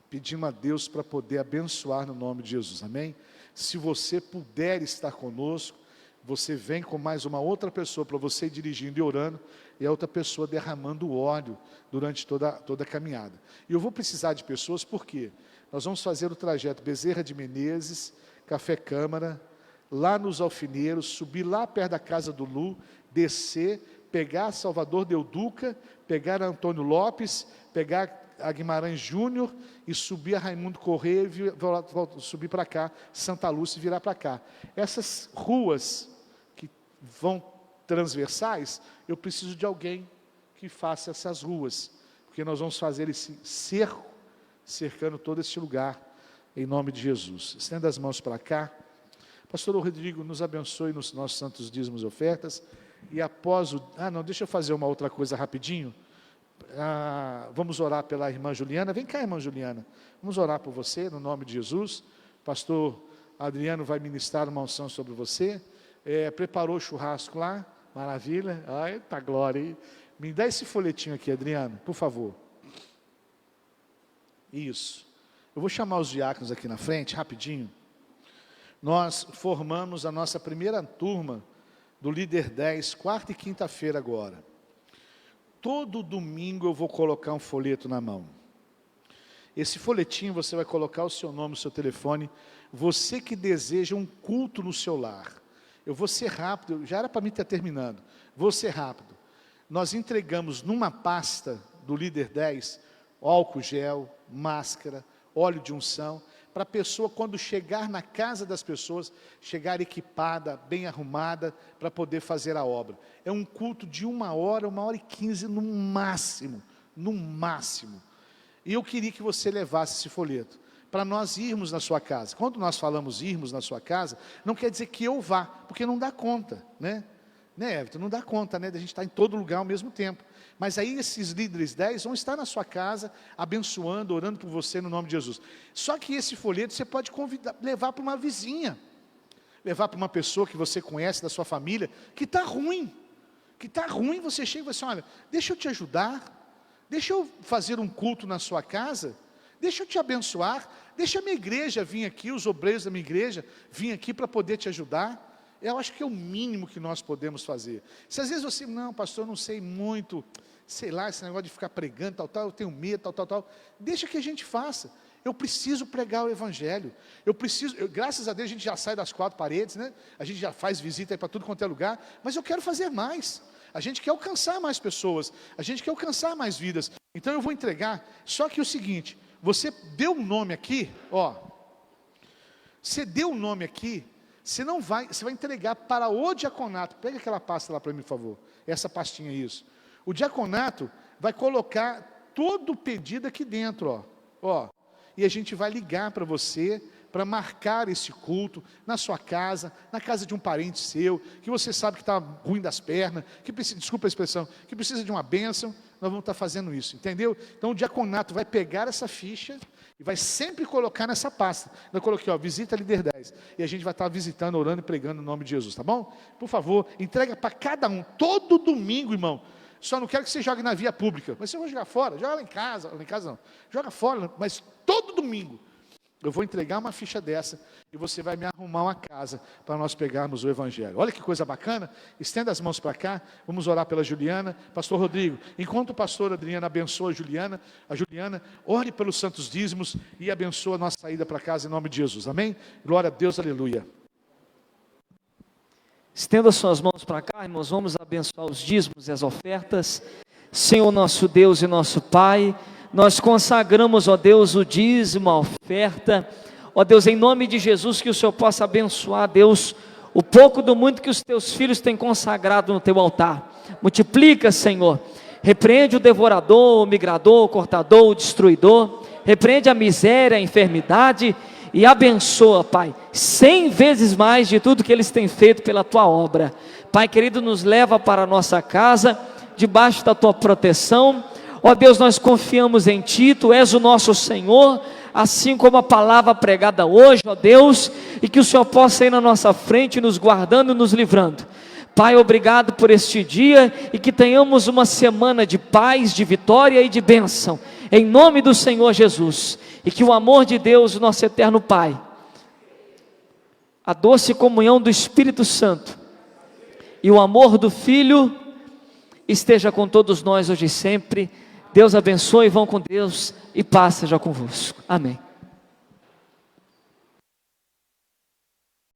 pedindo a Deus para poder abençoar no nome de Jesus, amém? Se você puder estar conosco, você vem com mais uma outra pessoa para você ir dirigindo e orando, e a outra pessoa derramando óleo durante toda a caminhada. E eu vou precisar de pessoas, porque nós vamos fazer o trajeto Bezerra de Menezes, Café Câmara, lá nos Alfineiros, subir lá perto da casa do Lu, descer, pegar Salvador Del Duca, pegar Antônio Lopes, pegar a Guimarães Júnior e subir a Raimundo Correia e subir para cá, Santa Lúcia e virar para cá. Essas ruas que vão transversais, eu preciso de alguém que faça essas ruas, porque nós vamos fazer esse cerco, cercando todo este lugar, em nome de Jesus. Estenda as mãos para cá. Pastor Rodrigo, nos abençoe nos nossos santos dízimos e ofertas, e após o... deixa eu fazer uma outra coisa rapidinho. Vamos orar pela irmã Juliana. Vem cá, irmã Juliana, vamos orar por você, no nome de Jesus. Pastor Adriano vai ministrar uma unção sobre você. Preparou o churrasco lá, maravilha. Ai, tá glória aí. Me dá esse folhetinho aqui, Adriano, por favor. Isso. Eu vou chamar os diáconos aqui na frente, rapidinho. Nós formamos a nossa primeira turma do Líder 10, quarta e quinta-feira agora. Todo domingo eu vou colocar um folheto na mão. Esse folhetinho você vai colocar o seu nome, o seu telefone. Você que deseja um culto no seu lar. Eu vou ser rápido, já era para mim estar terminando. Vou ser rápido. Nós entregamos numa pasta do Líder 10, álcool gel, máscara, óleo de unção, para a pessoa, quando chegar na casa das pessoas, chegar equipada, bem arrumada, para poder fazer a obra. É um culto de 1h, 1h15 no máximo, no máximo. E eu queria que você levasse esse folheto, para nós irmos na sua casa. Quando nós falamos irmos na sua casa, não quer dizer que eu vá, porque não dá conta, né? Né, Everton? Não dá conta, né, da gente estar em todo lugar ao mesmo tempo. Mas aí esses líderes 10 vão estar na sua casa, abençoando, orando por você no nome de Jesus. Só que esse folheto você pode levar para uma vizinha, levar para uma pessoa que você conhece da sua família, que está ruim, você chega e fala assim, olha, deixa eu te ajudar, deixa eu fazer um culto na sua casa, deixa eu te abençoar, deixa a minha igreja vir aqui, os obreiros da minha igreja, vir aqui para poder te ajudar. Eu acho que é o mínimo que nós podemos fazer. Se às vezes você, não, pastor, eu não sei muito, sei lá, esse negócio de ficar pregando, tal, eu tenho medo, tal, deixa que a gente faça. Eu preciso pregar o evangelho. Graças a Deus a gente já sai das 4 paredes, né? A gente já faz visita para tudo quanto é lugar, mas eu quero fazer mais. A gente quer alcançar mais pessoas, a gente quer alcançar mais vidas. Então eu vou entregar. Só que é o seguinte, você deu um nome aqui, ó. Você deu um nome aqui, você vai entregar para o diaconato. Pega aquela pasta lá para mim, por favor. Essa pastinha, isso. O diaconato vai colocar todo o pedido aqui dentro, ó. E a gente vai ligar para você, para marcar esse culto na sua casa, na casa de um parente seu, que você sabe que está ruim das pernas, que precisa, desculpa a expressão, que precisa de uma bênção. Nós vamos estar fazendo isso, entendeu? Então o diaconato vai pegar essa ficha e vai sempre colocar nessa pasta. Eu coloquei, visita líder 10. E a gente vai estar visitando, orando e pregando no nome de Jesus, tá bom? Por favor, entrega para cada um, todo domingo, irmão. Só não quero que você jogue na via pública. Mas você vai jogar fora, joga lá em casa não. Joga fora, mas todo domingo eu vou entregar uma ficha dessa e você vai me arrumar uma casa para nós pegarmos o evangelho. Olha que coisa bacana. Estenda as mãos para cá, vamos orar pela Juliana. Pastor Rodrigo, enquanto o pastor Adriano abençoa a Juliana, ore pelos santos dízimos e abençoa a nossa saída para casa em nome de Jesus, amém? Glória a Deus, aleluia. Estenda suas mãos para cá, irmãos, vamos abençoar os dízimos e as ofertas. Senhor nosso Deus e nosso Pai, nós consagramos, ó Deus, o dízimo, a oferta, ó Deus, em nome de Jesus, que o Senhor possa abençoar, Deus, o pouco do muito que os teus filhos têm consagrado no teu altar. Multiplica, Senhor, repreende o devorador, o migrador, o cortador, o destruidor, repreende a miséria, a enfermidade, e abençoa, Pai, 100 vezes mais de tudo que eles têm feito pela Tua obra. Pai querido, nos leva para a nossa casa, debaixo da Tua proteção. Ó Deus, nós confiamos em Ti, Tu és o nosso Senhor, assim como a palavra pregada hoje, ó Deus, e que o Senhor possa ir na nossa frente, nos guardando e nos livrando. Pai, obrigado por este dia, e que tenhamos uma semana de paz, de vitória e de bênção, em nome do Senhor Jesus, e que o amor de Deus, nosso eterno Pai, a doce comunhão do Espírito Santo, e o amor do Filho, esteja com todos nós hoje e sempre. Deus abençoe, vão com Deus, e paz seja convosco, amém.